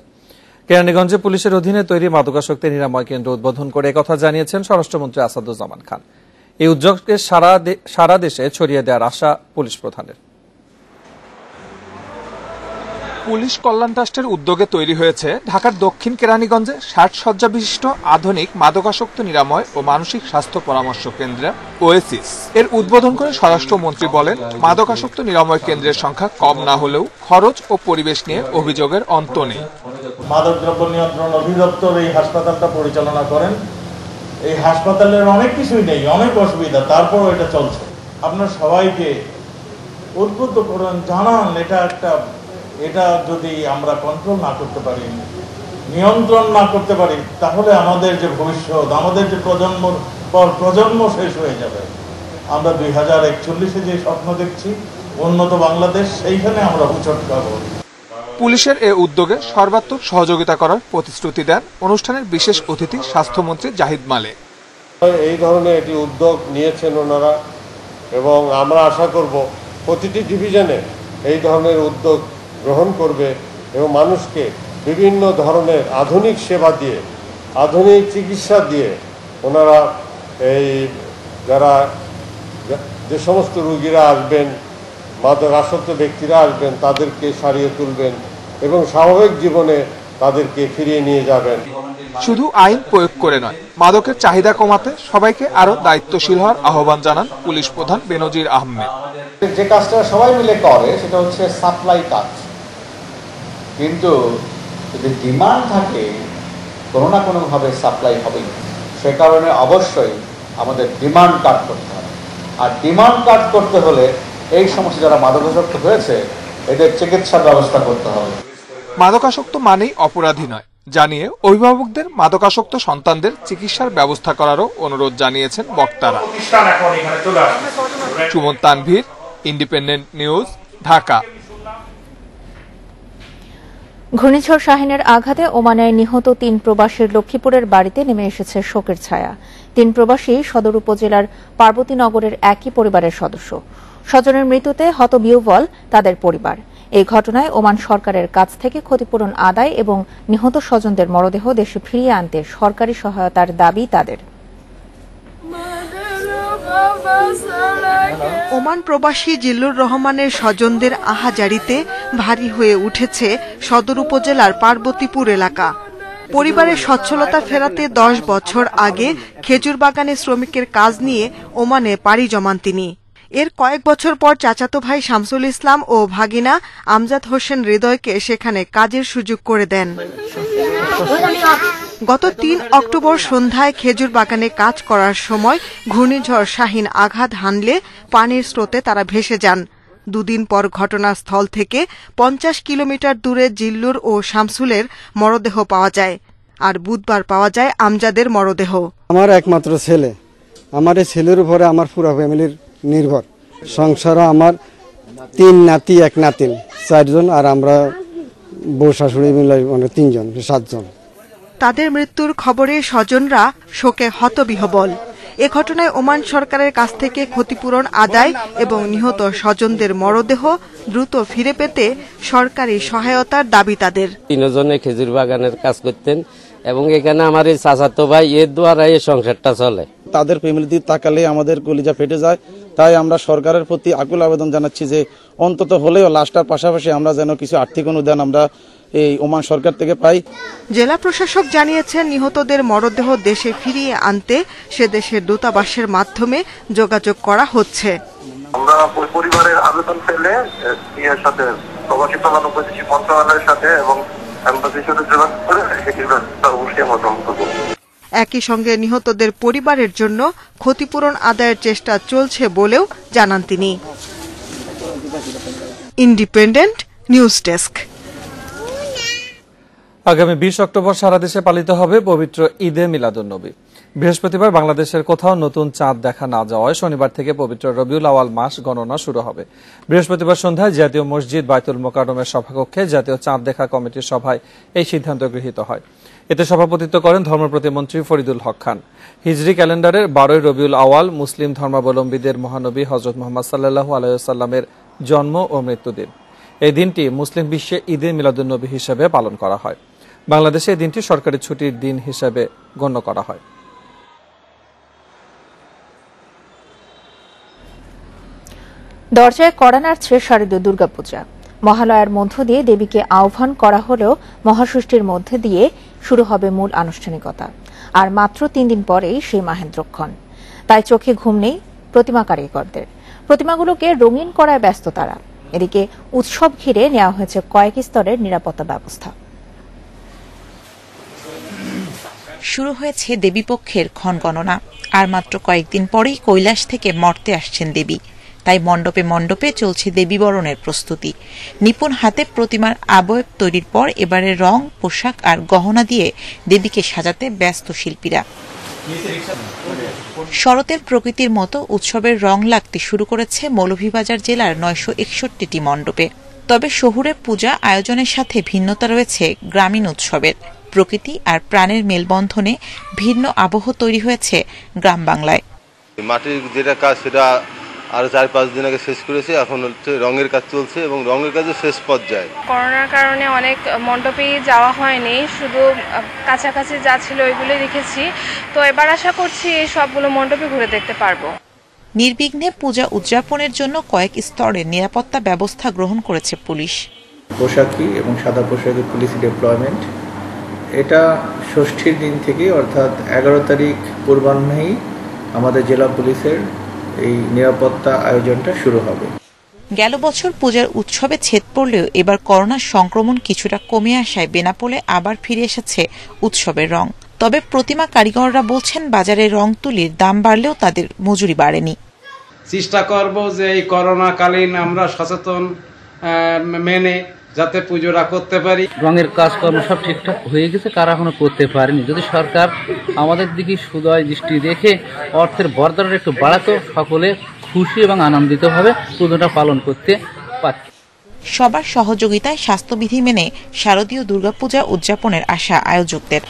কেরানীগঞ্জে পুলিশের অধীনে তৈরি মাদকাসক্তি নিরাময় কেন্দ্র উদ্বোধন করে একথা জানিয়েছেন স্বরাষ্ট্রমন্ত্রী আসাদুজ্জামান খান। এই উদ্যোগকে সারা দেশে ছড়িয়ে দেওয়ার আশা পুলিশ প্রধানের। পুলিশ কল্যাণ ট্রাস্টের উদ্যোগে তৈরি হয়েছে ঢাকার দক্ষিণ কেরানীগঞ্জে ৬০ শয্যা বিশিষ্ট আধুনিক মাদকাসক্ত নিরাময় ও মানসিক স্বাস্থ্য পরামর্শ কেন্দ্র ওয়েসিস। এর উদ্বোধন করে স্বরাষ্ট্রমন্ত্রী বলেন, মাদকাসক্ত নিরাময় কেন্দ্রের সংখ্যা কম না হলেও খরচ ও পরিবেশ নিয়ে অভিযোগের অন্ত নেই। মাদকদ্রব্য নিয়ন্ত্রণ অধিদপ্তর এই হাসপাতালটা পরিচালনা করেন। এই হাসপাতালের অনেক কিছুই নেই, অনেক অসুবিধা, তারপরও এটা চলছে। আপনার সবাইকে উদ্বুদ্ধ করেন, জানান এটা যদি আমরা কন্ট্রোল না করতে পারি, নিয়ন্ত্রণ না করতে পারি, তাহলে আমাদের যে ভবিষ্যৎ, আমাদের যে প্রজন্ম শেষ হয়ে যাবে। আমরা 2041-এ যে স্বপ্ন দেখছি উন্নত বাংলাদেশ, সেইখানে আমরা উচট খাবো। পুলিশের এ উদ্যোগে সর্বাত্মক সহযোগিতা করার প্রতিশ্রুতি দেন অনুষ্ঠানের বিশেষ অতিথি স্বাস্থ্যমন্ত্রী জাহিদ মালেক। এই ধরনের একটি উদ্যোগ নিয়েছেন ওনারা এবং আমরা আশা করব প্রতিটি ডিভিশনে এই ধরনের উদ্যোগ গ্রহণ করবে এবং মানুষকে বিভিন্ন ধরনের আধুনিক সেবা দিয়ে, আধুনিক চিকিৎসা দিয়ে ওনারা এই যে সমস্ত রোগীরা আসবেন, মাদকাসক্ত ব্যক্তিরা আসবেন, তাদেরকে সারিয়ে তুলবেন এবং স্বাভাবিক জীবনে তাদেরকে ফিরিয়ে নিয়ে যাবেন। শুধু আইন প্রয়োগ করে নয়, মাদকের চাহিদা কমাতে সবাইকে আরো দায়িত্বশীল হওয়ার আহ্বান জানান পুলিশ প্রধান বেনজির আহমেদ। যে কাজটা সবাই মিলে করে সেটা হচ্ছে সাপ্লাই কাজ, কিন্তু যদি ডিমান্ড থাকে কোনো না কোনোভাবে সাপ্লাই হবেই। সে কারণে অবশ্যই আমাদের ডিমান্ড কাট করতে হবে, আর ডিমান্ড কাট করতে হলে এই সমস্যা যারা মাদকাসক্ত হয়েছে এদের চিকিৎসার ব্যবস্থা করতে হবে। মাদকাসক্ত মানেই অপরাধী নয় জানিয়ে অভিভাবকদের মাদকাসক্ত সন্তানদের চিকিৎসার ব্যবস্থা করারও অনুরোধ জানিয়েছেন বক্তারা। Suman Tanvir, independent news, Dhaka. ঘূর্ণিঝড় শাহিনের আঘাতে ওমানের নিহত ৩ প্রবাসীর লক্ষ্মীপুরের বাড়িতে নেমে এসেছে শোকের ছায়া। ৩ প্রবাসী সদর উপজেলার পার্বতীনগরের একই পরিবারের সদস্য। স্বজনের মৃত্যুতে হতবিহ্বল তাদের পরিবার। এই ঘটনায় ওমান সরকারের কাছ থেকে ক্ষতিপূরণ আদায় এবং নিহত স্বজনদের মরদেহ দেশে ফিরিয়ে আনতে সরকারি সহায়তার দাবি তাদের। ওমান প্রবাসী জিল্লুর রহমানের স্বজনদের আহাজারিতে ভারী হয়ে উঠেছে সদর উপজেলার পার্বতীপুর এলাকা। পরিবারের সচ্ছলতা ফেরাতে 10 বছর আগে খেজুর বাগানে শ্রমিকের কাজ নিয়ে ওমানে পাড়ি জমান তিনি। এর কয়েক বছর পর চাচাতো ভাই শামসুল ইসলাম ও ভাগিনা আমজাদ হোসেন হৃদয়কে সেখানে কাজের সুযোগ করে দেন। গত 3 অক্টোবর সন্ধ্যায় খেজুর বাগানে কাজ করার সময় ঘূর্ণিঝড় শাহিন আঘাত হানলে পানির স্রোতে তারা ভেসে যান। 2 দিন পর ঘটনাস্থল থেকে 50 কিলোমিটার দূরে জিল্লুর ও শামসুলের মরদেহ পাওয়া যায়, আর বুধবার পাওয়া যায় আমজাদের মরদেহ। আমার একমাত্র ছেলে, আমার এই ছেলের উপরে আমার পুরো ফ্যামিলির নির্ভর। সংসারে আমার 3 নাতি 1 নাতিন, 4 জন, আর আমরা বউ শাশুড়ি মিলে 3 জন, 7 জন। তাদের মৃত্যুর খবরে স্বজনরা শোকে হতবিহ্বল। এ ঘটনায় ওমান সরকারের কাছ থেকে ক্ষতিপূরণ আদায় এবং নিহত স্বজনদের মরদেহ দ্রুত ফিরে পেতে সরকারি সহায়তার দাবি তাদের। 3 জনে খেজুর বাগানের কাজ করতেন এবং এখানে আমার এই চাচাতো ভাই এর দ্বারা এই সংসারটা চলে। তাদের ফ্যামিলি দিয়ে তাকালে আমাদের কলিজা ফেটে যায়। তাই আমরা সরকারের প্রতি আকুল আবেদন জানাচ্ছি যে অন্তত হলেও লাশটার পাশাপাশি আমরা যেন কিছু আর্থিক অনুদান আমরা এই ওমান সরকার থেকে পাই। জেলা প্রশাসক জানিয়েছেন নিহতদের মরদেহ দেশে ফিরিয়ে আনতে সে দেশের দূতাবাসের মাধ্যমে যোগাযোগ করা হচ্ছে। আমরা পরিবারের আবেদন পেলে এর সাথে প্রবাসী কল্যাণ ও বৈদেশিক মন্ত্রণালয়ের সাথে এবং এমবাসির সাথে যোগাযোগ করে সেটির ব্যবস্থা অবশ্যই আমরা গ্রহণ করব। একই সঙ্গে নিহতদের পরিবারের জন্য ক্ষতিপূরণ আদায়ের চেষ্টা চলছে বলেও জানান তিনি। Independent News desk. আগামী 20 অক্টোবর সারা দেশে পালিত হবে পবিত্র ঈদে মিলাদুন্নবী। বৃহস্পতিবার বাংলাদেশের কোথাও নতুন চাঁদ দেখা না যাওয়ায় শনিবার থেকে পবিত্র রবিউল আওয়াল মাস গণনা শুরু হবে। বৃহস্পতিবার সন্ধ্যায় জাতীয় মসজিদ বাইতুল মোকাররমের সভাকক্ষে জাতীয় চাঁদ দেখা কমিটির সভায় এই সিদ্ধান্ত গৃহীত হয়। এতে সভাপতিত্ব করেন ধর্ম প্রতিমন্ত্রী ফরিদুল হক খান। হিজরি ক্যালেন্ডারের 12 রবিউল আওয়াল মুসলিম ধর্মাবলম্বীদের মহানবী হযরত মুহাম্মদ সাল্লাল্লাহু আলাইহি ওয়াসাল্লামের জন্ম ও মৃত্যুদিন। এই দিনটি মুসলিম বিশ্বে ঈদে মিলাদুন্নবী হিসেবে পালন করা হয়। বাংলাদেশে এই দিনটি সরকারি ছুটির দিন হিসেবে গণ্য করা হয়। দরজায় কড়া নাড়ছে শারদীয় দুর্গাপূজা। মহালয়ার মধ্য দিয়ে দেবীকে আহ্বান করা হলেও মহাষষ্ঠীর মধ্যে দিয়ে শুরু হবে মূল আনুষ্ঠানিকতা। আর মাত্র 3 দিন পরেই সেই মাহেন্দ্রক্ষণ। তাই চোখে ঘুম নেই প্রতিমা কারিগরদের। প্রতিমাগুলোকে রঙিন করায় ব্যস্ত তারা। এদিকে উৎসব ঘিরে নেওয়া হয়েছে কয়েক স্তরের নিরাপত্তা ব্যবস্থা। শুরু হয়েছে দেবীপক্ষের ক্ষণগণনা। আর মাত্র কয়েকদিন পরেই কৈলাস থেকে মর্তে আসছেন দেবী। তাই মণ্ডপে মণ্ডপে চলছে দেবী বরণের প্রস্তুতি। নিপুণ হাতে প্রতিমার আবয়ব তৈরির পর এবারে রং, পোশাক আর গহনা দিয়ে দেবীকে সাজাতে ব্যস্ত শিল্পীরা। শরতের প্রকৃতির মতো উৎসবের রং লাগতে শুরু করেছে মৌলভীবাজার জেলার 961টি মণ্ডপে। তবে শহুরে পূজা আয়োজনের সাথে ভিন্নতা রয়েছে গ্রামীণ উৎসবের। প্রকৃতি আর প্রাণের মেলবন্ধনে ভিন্ন আবহ তৈরি হয়েছে গ্রাম বাংলায়। মাটির যেটা কাজ সেটা আরো 4-5 দিন আগে শেষ করেছে। এখন হচ্ছে রঙের কাজ চলছে এবং রঙের কাজও শেষ পর্যায়ে। করোনার কারণে অনেক মণ্ডপেই যাওয়া হয়নি, শুধু কাছাকাছি যা ছিল ওইগুলো দেখেছি। তো এবার আশা করছি এই সবগুলো মণ্ডপে ঘুরে দেখতে পারবো। নির্বিঘ্নে পূজা উদযাপনের জন্য কয়েক স্তরের নিরাপত্তা ব্যবস্থা গ্রহণ করেছে পুলিশ। পোশাকি এবং সাদা পোশাকি পুলিশ ডিপ্লয়মেন্ট, এটা ষষ্ঠীর দিন থেকে অর্থাৎ 11 তারিখ পূর্বাহ্নেই আমাদের জেলা পুলিশের এই নিরাপত্তা আয়োজনটা শুরু হবে। গেল বছর পূজার উৎসবে ছেদ পড়লেও এবার করোনার সংক্রমণ কিছুটা কমে আসায় বেনাপোলে আবার ফিরে এসেছে উৎসবের রং। তবে প্রতিমা কারিগররা বলছেন বাজারে রং তুলির দাম বাড়লেও তাদের মজুরি বাড়েনি। চেষ্টা করব যে এই করোনাকালীন আমরা সচেতন মেনে যাতে পুজোটা করতে পারি। রঙের কাজকর্ম সব ঠিকঠাক হয়ে গেছে, কারা এখনো করতে পারেনি। যদি সরকার আমাদের দিকে সুদয় দৃষ্টি রেখে অর্থের বরাদ্দটা একটু বাড়াতো, সকলে খুশি এবং আনন্দিতভাবে পুজোটা পালন করতে পারত। সবার সহযোগিতায় স্বাস্থ্যবিধি মেনে শারদীয় দুর্গাপূজা উদযাপনের আশা আয়োজকদের।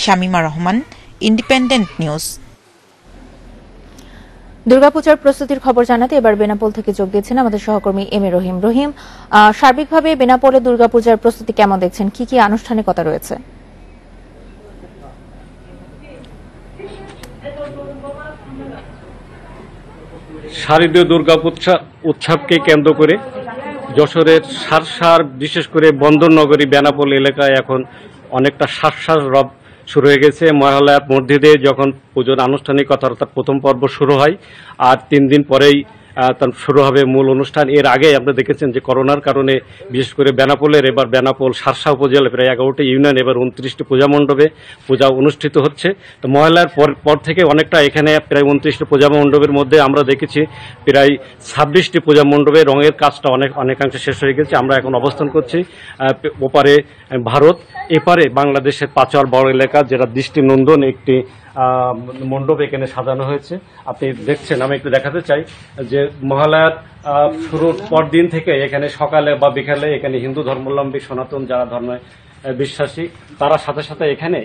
Shamima Rahman, independent news. দুর্গাপূজার প্রস্তুতির খবর জানাতে এবার বেনাপোল থেকে যোগ দিয়েছেন আমাদের সহকর্মী এম এ রহিম। রহিম, সার্বিকভাবে বেনাপোলে দুর্গাপূজার প্রস্তুতি কেমন দেখছেন? কি কি আনুষ্ঠানিকতা রয়েছে? শারদীয় দুর্গাপূজা উৎসবকে কেন্দ্র করে যশোরের সারসার বিশেষ করে বন্দরনগরী বেনাপোল এলাকায় এখন অনেকটা শ্বাস রব শুরু হয়ে গেছে। মহালয়ার মধ্যে দিয়ে যখন পুজোর আনুষ্ঠানিকতা অর্থাৎ প্রথম পর্ব শুরু হয়, আর 3 দিন পরেই শুরু হবে মূল অনুষ্ঠান। এর আগে আপনারা দেখেছেন যে করোনার কারণে বিশেষ করে বেনাপোলের এবার বেনাপোল সারসা উপজেলা প্রায় 11টি ইউনিয়ন এবার 29টি পূজা মণ্ডপে পূজা অনুষ্ঠিত হচ্ছে। তো মহালয়ার পর থেকে অনেকটা এখানে প্রায় 29টি পূজা মণ্ডপের মধ্যে আমরা দেখেছি প্রায় 26টি পূজা মণ্ডপে রঙের কাজটা অনেকাংশে শেষ হয়ে গেছে। আমরা এখন অবস্থান করছি ওপারে ভারত, এপারে বাংলাদেশের পাঁচোয়ার বড় এলাকা, যেটা দৃষ্টিনন্দন একটি মণ্ডপ এখানে সাজানো হয়েছে। আপনি দেখছেন, আমি একটু দেখাতে চাই যে মহালয়ার শুরুর পর দিন থেকে এখানে সকালে বা বিকালে এখানে হিন্দু ধর্মাবলম্বী সনাতন যারা ধর্মে বিশ্বাসী, তারা সাথে সাথে এখানে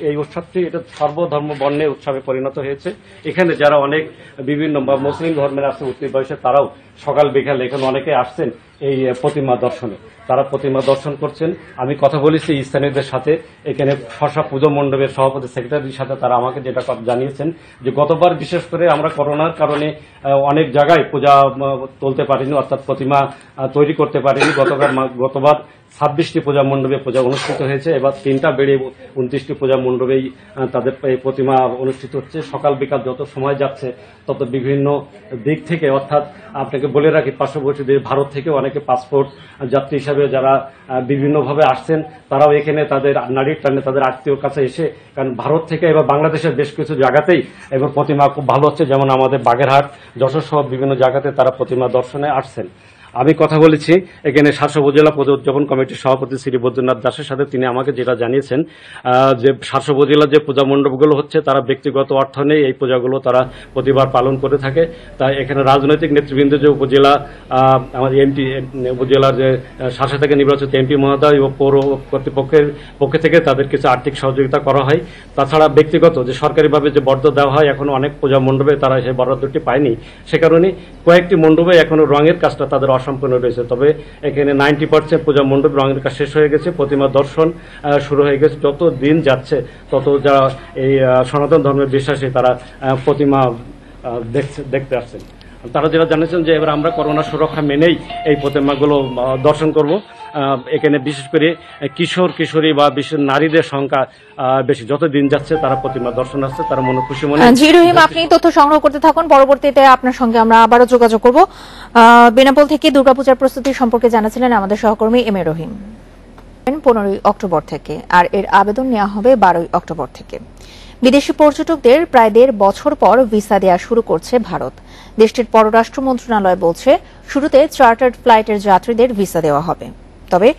এই উৎসবটি এটা সর্বধর্ম বর্ণের উৎসবে পরিণত হয়েছে। এখানে যারা অনেক বিভিন্ন মুসলিম ধর্মের আছে উচ্চ বয়সে, তারাও সকাল বিকাল এখানে অনেকে আসছেন এই প্রতিমা দর্শনে, তারা প্রতিমা দর্শন করছেন। আমি কথা বলেছি স্থানীয়দের সাথে, এখানে শশা পুজো মণ্ডপের সভাপতি সেক্রেটারির সাথে, তারা আমাকে যেটা জানিয়েছেন যে গতবার বিশেষ করে আমরা করোনার কারণে অনেক জায়গায় পূজা তুলতে পারিনি, অর্থাৎ প্রতিমা তৈরি করতে পারিনি। গতবার 26টি পূজা মণ্ডপে পূজা অনুষ্ঠিত হয়েছে, এবার 3টা বেড়ে 29টি পূজা মণ্ডপেই তাদের এই প্রতিমা অনুষ্ঠিত হচ্ছে। সকাল বিকাল যত সময় যাচ্ছে তত বিভিন্ন দিক থেকে, অর্থাৎ আপনাকে বলে রাখি পার্শ্ববর্তী দেশ ভারত থেকে অনেকে পাসপোর্ট যাত্রী হিসাবে যারা বিভিন্নভাবে আসছেন, তারাও এখানে তাদের নারীর টানে তাদের আত্মীয়র কাছে এসে, কারণ ভারত থেকে এবার বাংলাদেশের বেশ কিছু জায়গাতেই এবার প্রতিমা খুব ভালো হচ্ছে, যেমন আমাদের বাগেরহাট, যশোর সহ বিভিন্ন জায়গাতে তারা প্রতিমা দর্শনে আসছেন। আমি কথা বলেছি এখানে শাসক উপজেলা পূজা উদযাপন কমিটির সভাপতি শ্রী বৈদ্যনাথ দাসের সাথে, তিনি আমাকে যেটা জানিয়েছেন যে শাসক উপজেলা যে পূজা মণ্ডপগুলো হচ্ছে তারা ব্যক্তিগত অর্থ নেই এই পূজাগুলো তারা প্রতিবার পালন করে থাকে। তাই এখানে রাজনৈতিক নেতৃবৃন্দ যে উপজেলা আমাদের এমপি উপজেলার যে শাসক থেকে নির্বাচিত এমপি মহোদয় ও পৌর কর্তৃপক্ষের পক্ষ থেকে তাদের কিছু আর্থিক সহযোগিতা করা হয়। তাছাড়া ব্যক্তিগত যে সরকারিভাবে যে বরাদ্দ দেওয়া হয়, এখন অনেক পূজা মণ্ডপে তারা সেই বরাদ্দটি পায়নি, সে কারণে কয়েকটি মণ্ডপে এখনো রঙের কাজটা তাদের অসম্পূর্ণ রয়েছে। তবে এখানে 90% পূজা মণ্ডপ রঙের কাজ শেষ হয়ে গেছে, প্রতিমা দর্শন শুরু হয়ে গেছে। যত দিন যাচ্ছে তত যারা এই সনাতন ধর্মের বিশ্বাসী তারা প্রতিমা দেখতে আসছেন। তারা যেটা জানিয়েছেন যে এবার আমরা করোনা সুরক্ষা মেনেই এই প্রতিমাগুলো দর্শন করব। এখানে বিশেষ করে কিশোর কিশোরী বা বিশেষ নারীদের সংখ্যা বেশি, যত দিন যাচ্ছে তারা প্রতিমা দর্শন আসছে, তারা মনে খুশি মনে। জি রহিম, আপনি তথ্য সংগ্রহ করতে থাকুন, পরবর্তীতে আপনার সঙ্গে আমরা আবারও যোগাযোগ করব। বেনাপোল থেকে দুর্গাপূজার প্রস্তুতি সম্পর্কে জানাচ্ছিলেন আমাদের সহকর্মী এম এ রহিম। 15 অক্টোবর থেকে, আর এর আবেদন নেওয়া হবে 12 অক্টোবর থেকে। বিদেশি পর্যটকদের প্রায় 1.5 বছর পর ভিসা দেওয়া শুরু করছে ভারত। দেশটির পররাষ্ট্র মন্ত্রণালয় বলছে শুরুতে চার্টার্ড ফ্লাইটের যাত্রীদের ভিসা দেওয়া হবে। তবে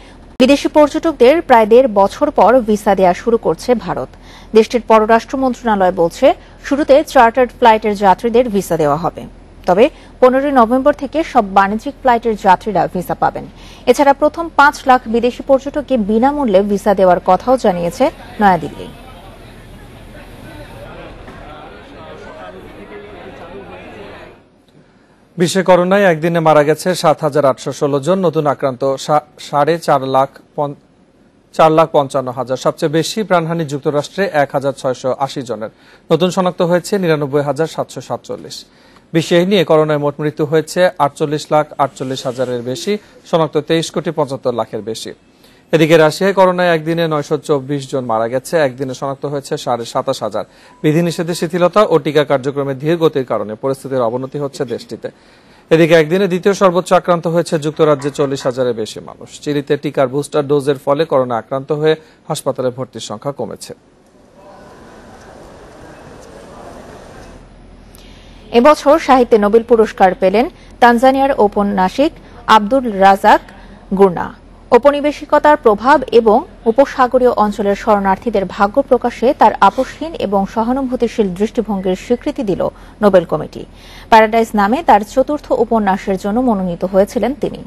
বিদেশি পর্যটকদের প্রায় 1.5 বছর পর ভিসা দেওয়া শুরু করছে ভারত। দেশটির পররাষ্ট্র মন্ত্রণালয় বলছে শুরুতে চার্টার্ড ফ্লাইটের যাত্রীদের ভিসা দেওয়া হবে। তবে 15 নভেম্বর থেকে সব বাণিজ্যিক ফ্লাইটের যাত্রীরা ভিসা পাবেন। এছাড়া প্রথম 5 লাখ বিদেশি পর্যটককে বিনামূল্যে ভিসা দেওয়ার কথাও জানিয়েছে নয়াদিল্লি। বিশ্বে করোনায় একদিনে মারা গেছে 7,816 জন, নতুন আক্রান্ত 4,55,000। সবচেয়ে বেশি প্রাণহানি যুক্তরাষ্ট্রে 1,680 জনের, নতুন শনাক্ত হয়েছে 99,747। বিশ্বে এই নিয়ে করোনায় মোট মৃত্যু হয়েছে 48,48,000-এর বেশি, শনাক্ত 23,75,00,000-এর বেশি। এদিকে রাশিয়ায় করোনায় একদিনে 924 জন মারা গেছে, একদিনে শনাক্ত হয়েছে 27,500। বিধিনিষেধের শিথিলতা ও টিকা কার্যক্রমের ধীর গতির কারণে পরিস্থিতির অবনতি হচ্ছে দেশটিতে। এদিকে একদিনে দ্বিতীয় সর্বোচ্চ আক্রান্ত হয়েছে যুক্তরাজ্যে 40,000-এর বেশি মানুষ। চিলিতে টিকার বুস্টার ডোজের ফলে করোনা আক্রান্ত হয়ে হাসপাতালে ভর্তির সংখ্যা কমেছে। এবছর সাহিত্যে নোবেল পুরস্কার পেলেন তানজানিয়ার ঔপন্যাসিক আব্দুল রাজাক গুরনা। ঔপনিবেশিকতার প্রভাব এবং উপসাগরীয় অঞ্চলের শরণার্থীদের ভাগ্য প্রকাশে তার আপোষহীন এবং সহানুভূতিশীল দৃষ্টিভঙ্গির স্বীকৃতি দিল নোবেল কমিটি। প্যারাডাইস নামে তার 4র্থ উপন্যাসের জন্য মনোনীত হয়েছিলেন তিনি।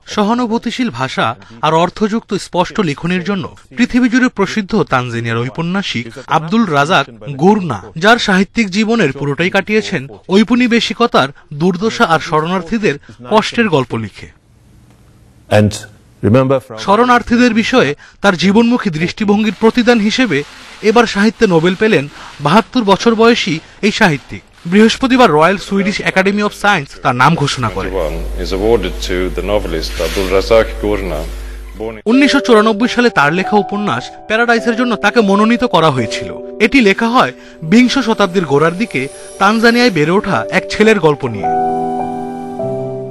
সহানুভূতিশীল ভাষা আর অর্থযুক্ত স্পষ্ট লিখনের জন্য পৃথিবীজুড়ে প্রসিদ্ধ তানজানিয়ার ঔপন্যাসিক আব্দুল রাজাক গুরনা, যার সাহিত্যিক জীবনের পুরোটাই কাটিয়েছেন ঔপনিবেশিকতার দুর্দশা আর শরণার্থীদের কষ্টের গল্প লিখে। শরণার্থীদের বিষয়ে তার জীবনমুখী দৃষ্টিভঙ্গির প্রতিদান হিসেবে এবার সাহিত্যে নোবেল পেলেন 72 বছর বয়সী এই সাহিত্যিক। বৃহস্পতিবার royal Swedish academy of science তার নাম ঘোষণা করে। 1994 সালে তার লেখা উপন্যাস প্যারাডাইসের জন্য তাকে মনোনীত করা হয়েছিল। এটি লেখা হয় বিংশ শতাব্দীর গোড়ার দিকে তানজানিয়ায় বেড়ে ওঠা এক ছেলের গল্প নিয়ে।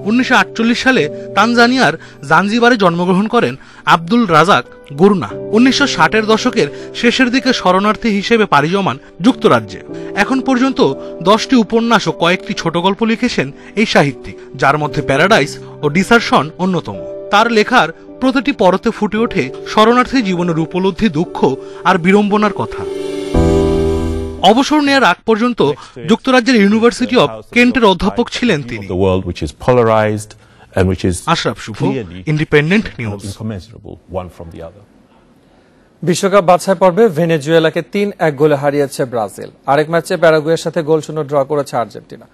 1948 সালে তানজানিয়ার জাঞ্জিবারে জন্মগ্রহণ করেন আব্দুল রাজাক গুরনা। 1960-এর দশকের শেষের দিকে শরণার্থী হিসেবে পাড়ি জমান যুক্তরাজ্যে। এখন পর্যন্ত 10টি উপন্যাস ও কয়েকটি ছোট গল্প লিখেছেন এই সাহিত্যিক, যার মধ্যে প্যারাডাইস ও ডিসারশন অন্যতম। তার লেখার প্রতিটি পরতে ফুটে ওঠে শরণার্থী জীবনের উপলব্ধি, দুঃখ আর বিড়ম্বনার কথা। অবসর নেয়ার আগ পর্যন্ত যুক্তরাজ্যের ইউনিভার্সিটি অব কেন্টের অধ্যাপক ছিলেন তিনি। and which is Ashraf Shuvo, Independent News. incommensurable one from the other. বিশ্বকাপ বাছাই পর্বে ভেনেজুয়েলাকে 3-1 গোলে হারিয়েছে ব্রাজিল। আরেক ম্যাচে প্যারাগুয়ের সাথে গোলশূন্য ড্র করেছে আর্জেন্টিনা।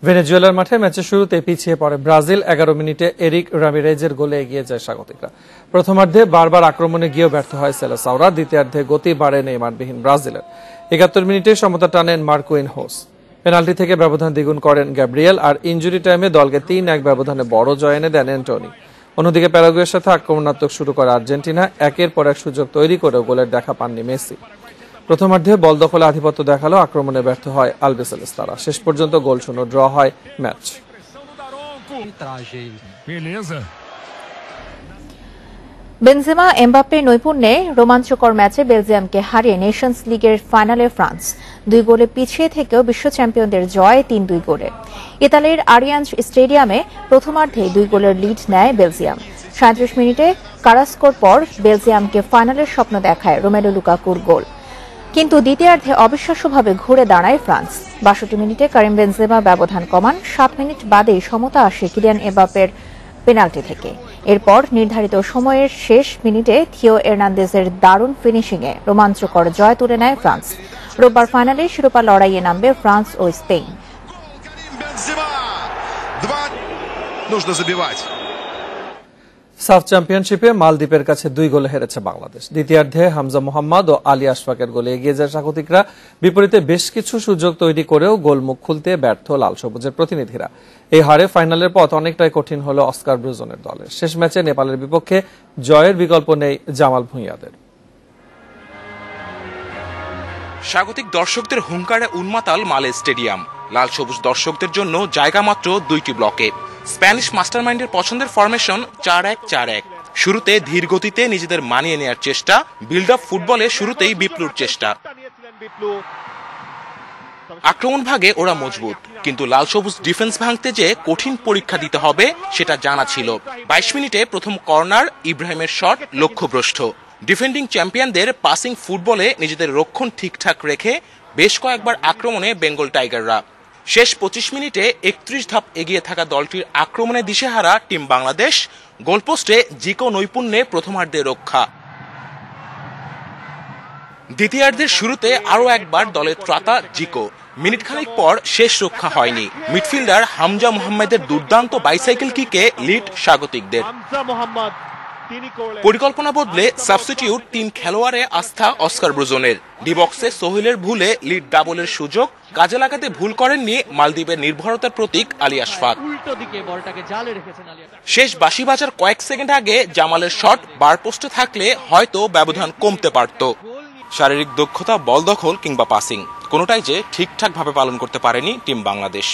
ভেনেজুয়েলার মাঠে ম্যাচের শুরুতে পিছিয়ে পড়ে ব্রাজিল। 11 মিনিটে এরিক রামিরেজের গোলে এগিয়ে যায় স্বাগতিকরা। প্রথমার্ধে বারবার আক্রমণে গিয়েও ব্যর্থ হয় সেলেসাওরা। দ্বিতীয়ার্ধে গতি বাড়ে নেইমারবিহীন ব্রাজিলের। 71 মিনিটে সমতা টানেন মার্কুইনহোস। পেনাল্টি থেকে ব্যবধান দ্বিগুণ করেন গ্যাব্রিয়েল, আর ইনজুরি টাইমে দলকে 3-1 ব্যবধানে বড় জয় এনে দেন অ্যান্টনি। অন্যদিকে প্যারাগুয়ের সাথে আক্রমণাত্মক শুরু করে আর্জেন্টিনা। একের পর এক সুযোগ তৈরি করেও গোলের দেখা পাননি মেসি। প্রথমার্ধে বল দখলে আধিপত্য দেখালো, আক্রমণে ব্যর্থ হয় আলবিসেলেস্তারা। শেষ পর্যন্ত গোলশূন্য ড্র হয় ম্যাচ। বেনজেমা এমবাপ্পে নৈপুণ্যে রোমাঞ্চকর ম্যাচে বেলজিয়ামকে হারিয়ে নেশনস লিগের ফাইনালে ফ্রান্স। 2 গোলে পিছিয়ে থেকেও বিশ্ব চ্যাম্পিয়নদের জয় 3-2 গোলে। ইতালির আরিয়াঞ্জ স্টেডিয়ামে প্রথমার্ধে 2 গোলের লিড নেয় বেলজিয়াম। 37 মিনিটে কারাস্কোর পর বেলজিয়ামকে ফাইনালের স্বপ্ন দেখায় রোমেলু লুকাকুর গোল, কিন্তু দ্বিতীয়ার্ধে অবিশ্বাস্যভাবে ঘুরে দাঁড়ায় ফ্রান্স। 62 মিনিটে কারিম বেনজেমা ব্যবধান কমান। 7 মিনিট বাদেই সমতা আসে কিলিয়ান এমবাপ্পের পেনাল্টি থেকে। এরপর নির্ধারিত সময়ের শেষ মিনিটে থিও এর্নান্দেজের দারুণ ফিনিশিংয়ে রোমাঞ্চকর জয় তুলে নেয় ফ্রান্স। রোববার ফাইনালে শিরোপা লড়াইয়ে নামবে ফ্রান্স ও স্পেন। সাফ চ্যাম্পিয়নশিপে মালদ্বীপের কাছে 2 গোলে হেরেছে বাংলাদেশ। দ্বিতীয়ার্ধে হামজা মোহাম্মদ ও আলী আশফাকের গোলে এগিয়ে যায় স্বাগতিকরা। বিপরীতে বেশ কিছু সুযোগ তৈরি করেও গোলমুখ খুলতে ব্যর্থ লাল সবুজের প্রতিনিধিরা। এই হারে ফাইনালের পথ অনেকটাই কঠিন হল অস্কার ব্রুজনের দলের। শেষ ম্যাচে নেপালের বিপক্ষে জয়ের বিকল্প নেই জামাল ভুঁইয়াদের। স্বাগতিক দর্শকদের হুঙ্কারে উন্মাতাল মালে স্টেডিয়াম। লাল সবুজ দর্শকদের জন্য জায়গা মাত্র 2টি ব্লকে। স্প্যানিশ মাস্টারমাইন্ডের পছন্দের ফরমেশন 4-1-4-1। শুরুতে ধীর গতিতে নিজেদের মানিয়ে নেয়ার চেষ্টা, বিল্ড আপ ফুটবলে শুরুতেই বিপ্লুর চেষ্টা। আক্রমণ ভাগে ওরা মজবুত, কিন্তু লাল সবুজ ডিফেন্স ভাঙতে যে কঠিন পরীক্ষা দিতে হবে সেটা জানা ছিল। 22 মিনিটে প্রথম কর্নার, ইব্রাহিমের শট লক্ষ্যভ্রষ্ট। ডিফেন্ডিং চ্যাম্পিয়নদের পাসিং ফুটবলে নিজেদের রক্ষণ ঠিকঠাক রেখে বেশ কয়েকবার আক্রমণে বেঙ্গল টাইগাররা। শেষ 25 মিনিটে 31 ধাপ এগিয়ে থাকা দলটির আক্রমণে দিশেহারা টিম বাংলাদেশ। গোলপোস্টে জিকো নৈপুণ্যে প্রথমার্ধে রক্ষা। দ্বিতীয়ার্ধের শুরুতে আরও একবার দলের ত্রাতা জিকো। মিনিট খানিক পর শেষ রক্ষা হয়নি। মিডফিল্ডার হামজা মোহাম্মদের দুর্দান্ত বাইসাইকেল কিকে লিড স্বাগতিকদের। পরিকল্পনা বদলে সাবস্টিটিউট 3 খেলোয়াড়ে আস্থা অস্কার ব্রুজনের। ডি বক্সে সোহেলের ভুলে লিড ডাবলের সুযোগ কাজে লাগাতে ভুল করেননি মালদ্বীপের নির্ভরতার প্রতীক আলী আশফাক। শেষ বাঁশি বাজার কয়েক সেকেন্ড আগে জামালের শট বার পোস্টে থাকলে হয়তো ব্যবধান কমতে পারত। শারীরিক দক্ষতা, বল দখল কিংবা পাসিং কোনোটাই যে ঠিকঠাকভাবে পালন করতে পারেনি টিম বাংলাদেশ।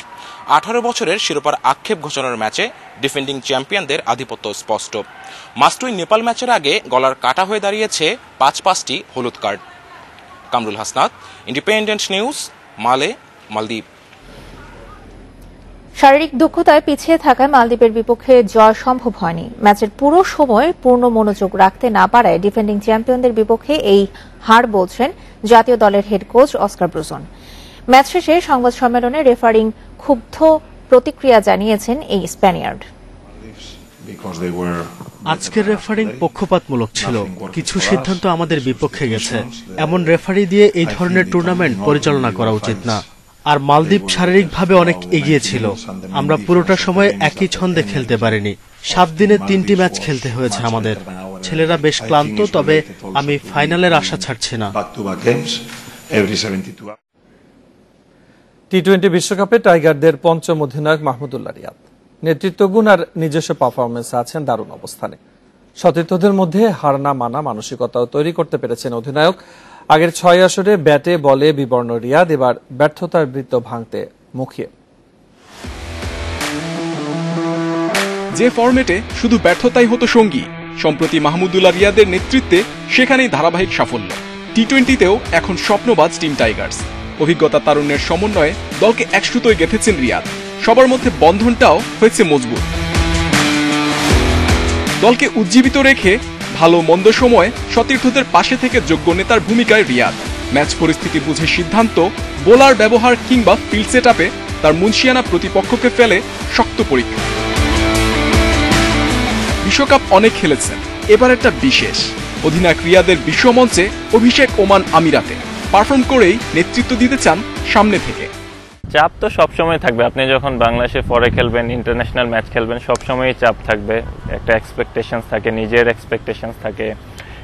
18 বছরের শিরোপার আক্ষেপ ঘোষণার ম্যাচে ডিফেন্ডিং চ্যাম্পিয়নদের আধিপত্য স্পষ্ট। মাস্টুই নেপাল ম্যাচের আগে গলার কাটা হয়ে দাঁড়িয়েছে 5-5টি হলুদ card. Kamrul Hasnat, independent news, মালে, মালদ্বীপ। শারীরিক দক্ষতায় পিছিয়ে থাকায় মালদ্বীপের বিপক্ষে জয় সম্ভব হয়নি। ম্যাচের পুরো সময় পূর্ণ মনোযোগ রাখতে না পারায় ডিফেন্ডিং চ্যাম্পিয়নদের বিপক্ষে এই হার বলছেন জাতীয় দলের head coach Oscar Bruzon. Match শেষে সংবাদ সম্মেলনে রেফারিং ক্ষুব্ধ প্রতিক্রিয়া জানিয়েছেন এই স্প্যানিয়ার্ড। আজকের রেফারিং পক্ষপাতমূলক ছিল, কিছু সিদ্ধান্ত আমাদের বিপক্ষে গেছে। এমন রেফারি দিয়ে এই ধরনের টুর্নামেন্ট পরিচালনা করা উচিত না। আর মালদ্বীপ শারীরিকভাবে অনেক এগিয়ে ছিল। আমরা পুরোটা সময় একই ছন্দে খেলতে পারিনি। 7 দিনে 3টি ম্যাচ খেলতে হয়েছে আমাদের। ছেলেরা বেশ ক্লান্ত, তবে আমি ফাইনালের আশা ছাড়ছি না। টি-20 বিশ্বকাপে টাইগারদের পঞ্চম অধিনায়ক মাহমুদুল্লাহ রিয়াদ। নেতৃত্বগুণ আর নিজস্ব পারফরমেন্সে আছেন দারুণ অবস্থানে। সতীর্থদের মধ্যে হার না মানা মানসিকতাও তৈরি করতে পেরেছেন অধিনায়ক। আগের 6 আসরে ব্যাটে বলে বিবর্ণ রিয়াদ এবার ব্যর্থতার বৃত্ত ভাঙতে মুখিয়ে। যে ফরম্যাটে শুধু ব্যর্থতাই হতো সঙ্গী, সম্প্রতি মাহমুদুল্লাহ রিয়াদের নেতৃত্বে সেখানেই ধারাবাহিক সাফল্য। টি-20তেও এখন স্বপ্নবাজ টিম টাইগার্স। অভিজ্ঞতা তারুণ্যের সমন্বয়ে দলকে এক সুতোয় গেঁথেছেন রিয়াদ। সবার মধ্যে বন্ধনটাও হয়েছে মজবুত। দলকে উজ্জীবিত রেখে ভালো মন্দ সময় সতীর্থদের পাশে থেকে যোগ্য নেতার ভূমিকায় রিয়াদ। ম্যাচ পরিস্থিতি বুঝে সিদ্ধান্ত, বোলার ব্যবহার কিংবা ফিল্ড সেটআপে তার মুন্সিয়ানা প্রতিপক্ষকে ফেলে শক্ত পরীক্ষা। বিশ্বকাপ অনেক খেলেছেন, এবার একটা বিশেষ। অধিনায়ক রিয়াদের বিশ্বমঞ্চে অভিষেক ওমান আমিরাতে পারফর্ম করেই নেতৃত্ব দিতে চান সামনে থেকে। চাপ তো সবসময় থাকবে, আপনি যখন বাংলাদেশে ফরে খেলবেন, ইন্টারন্যাশনাল ম্যাচ খেলবেন, সবসময়ই চাপ থাকবে। একটা এক্সপেকটেশনস থাকে, নিজের এক্সপেকটেশনস থাকে,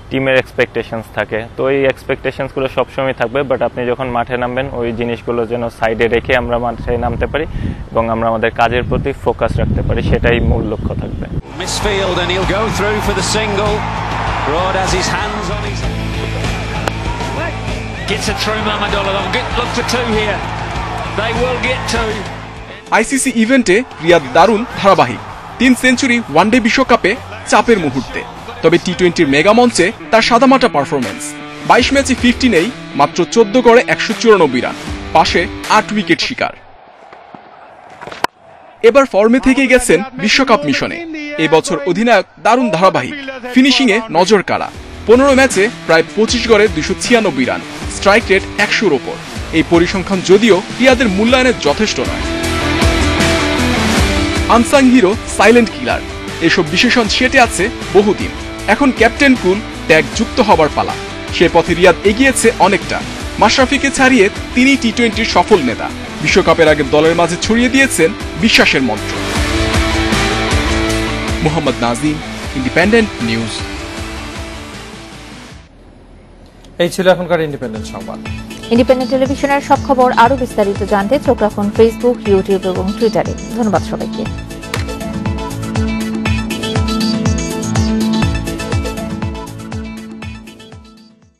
টিমের এক্সপেকটেশনস থাকে। তো এই এক্সপেকটেশনসগুলো সবসময় থাকবে, বাট আপনি যখন মাঠে নামবেন ওই জিনিসগুলো যেন সাইডে রেখে আমরা মাঠে নামতে পারি এবং আমরা আমাদের কাজের প্রতি ফোকাস রাখতে পারি, সেটাই মূল লক্ষ্য থাকবে। আইসিসি ইভেন্টে রিয়াদ দারুণ ধারাবাহিক, 3 সেঞ্চুরি ওয়ানডে বিশ্বকাপে চাপের মুহূর্তে। তবে টি-20 মেগা মঞ্চে তার সাদামাটা পারফরমেন্স। 22 ম্যাচে 50 নেই, মাত্র 14 গড়ে 194 রান, পাশে 8 উইকেট শিকার। এবার ফর্মে থেকেই গেছেন বিশ্বকাপ মিশনে। এই বছর অধিনায়ক দারুণ ধারাবাহিক, ফিনিশিংয়ে নজর কাড়া। 15 ম্যাচে প্রায় 25 গড়ে 296 রান, স্ট্রাইক রেট 100-র ওপর। এই পরিসংখ্যান যদিও রিয়াদের মূল্যায়নের যথেষ্ট নয়। আনসাং হিরো, সাইলেন্ট কিলার, এসব বিশেষণ সেটে আছে বহুদিন। এখন ক্যাপ্টেন কুল ট্যাগ যুক্ত হবার পালা। সে পথে রিয়াদ এগিয়েছে অনেকটা। মাশরাফিকে ছাড়িয়ে তিনি টি-20 সফল নেতা। বিশ্বকাপের আগে দলের মাঝে ছড়িয়ে দিয়েছেন বিশ্বাসের মন্ত্র। Mohammad Nazim, independent news. এই ছিল এখনকার ইন্ডিপেন্ডেন্ট সংবাদ। ইন্ডিপেন্ডেন্ট টেলিভিশনের সব খবর আরো বিস্তারিত জানতে চোখ রাখুন ফেসবুক, ইউটিউব এবং টুইটারে। ধন্যবাদ সবাইকে।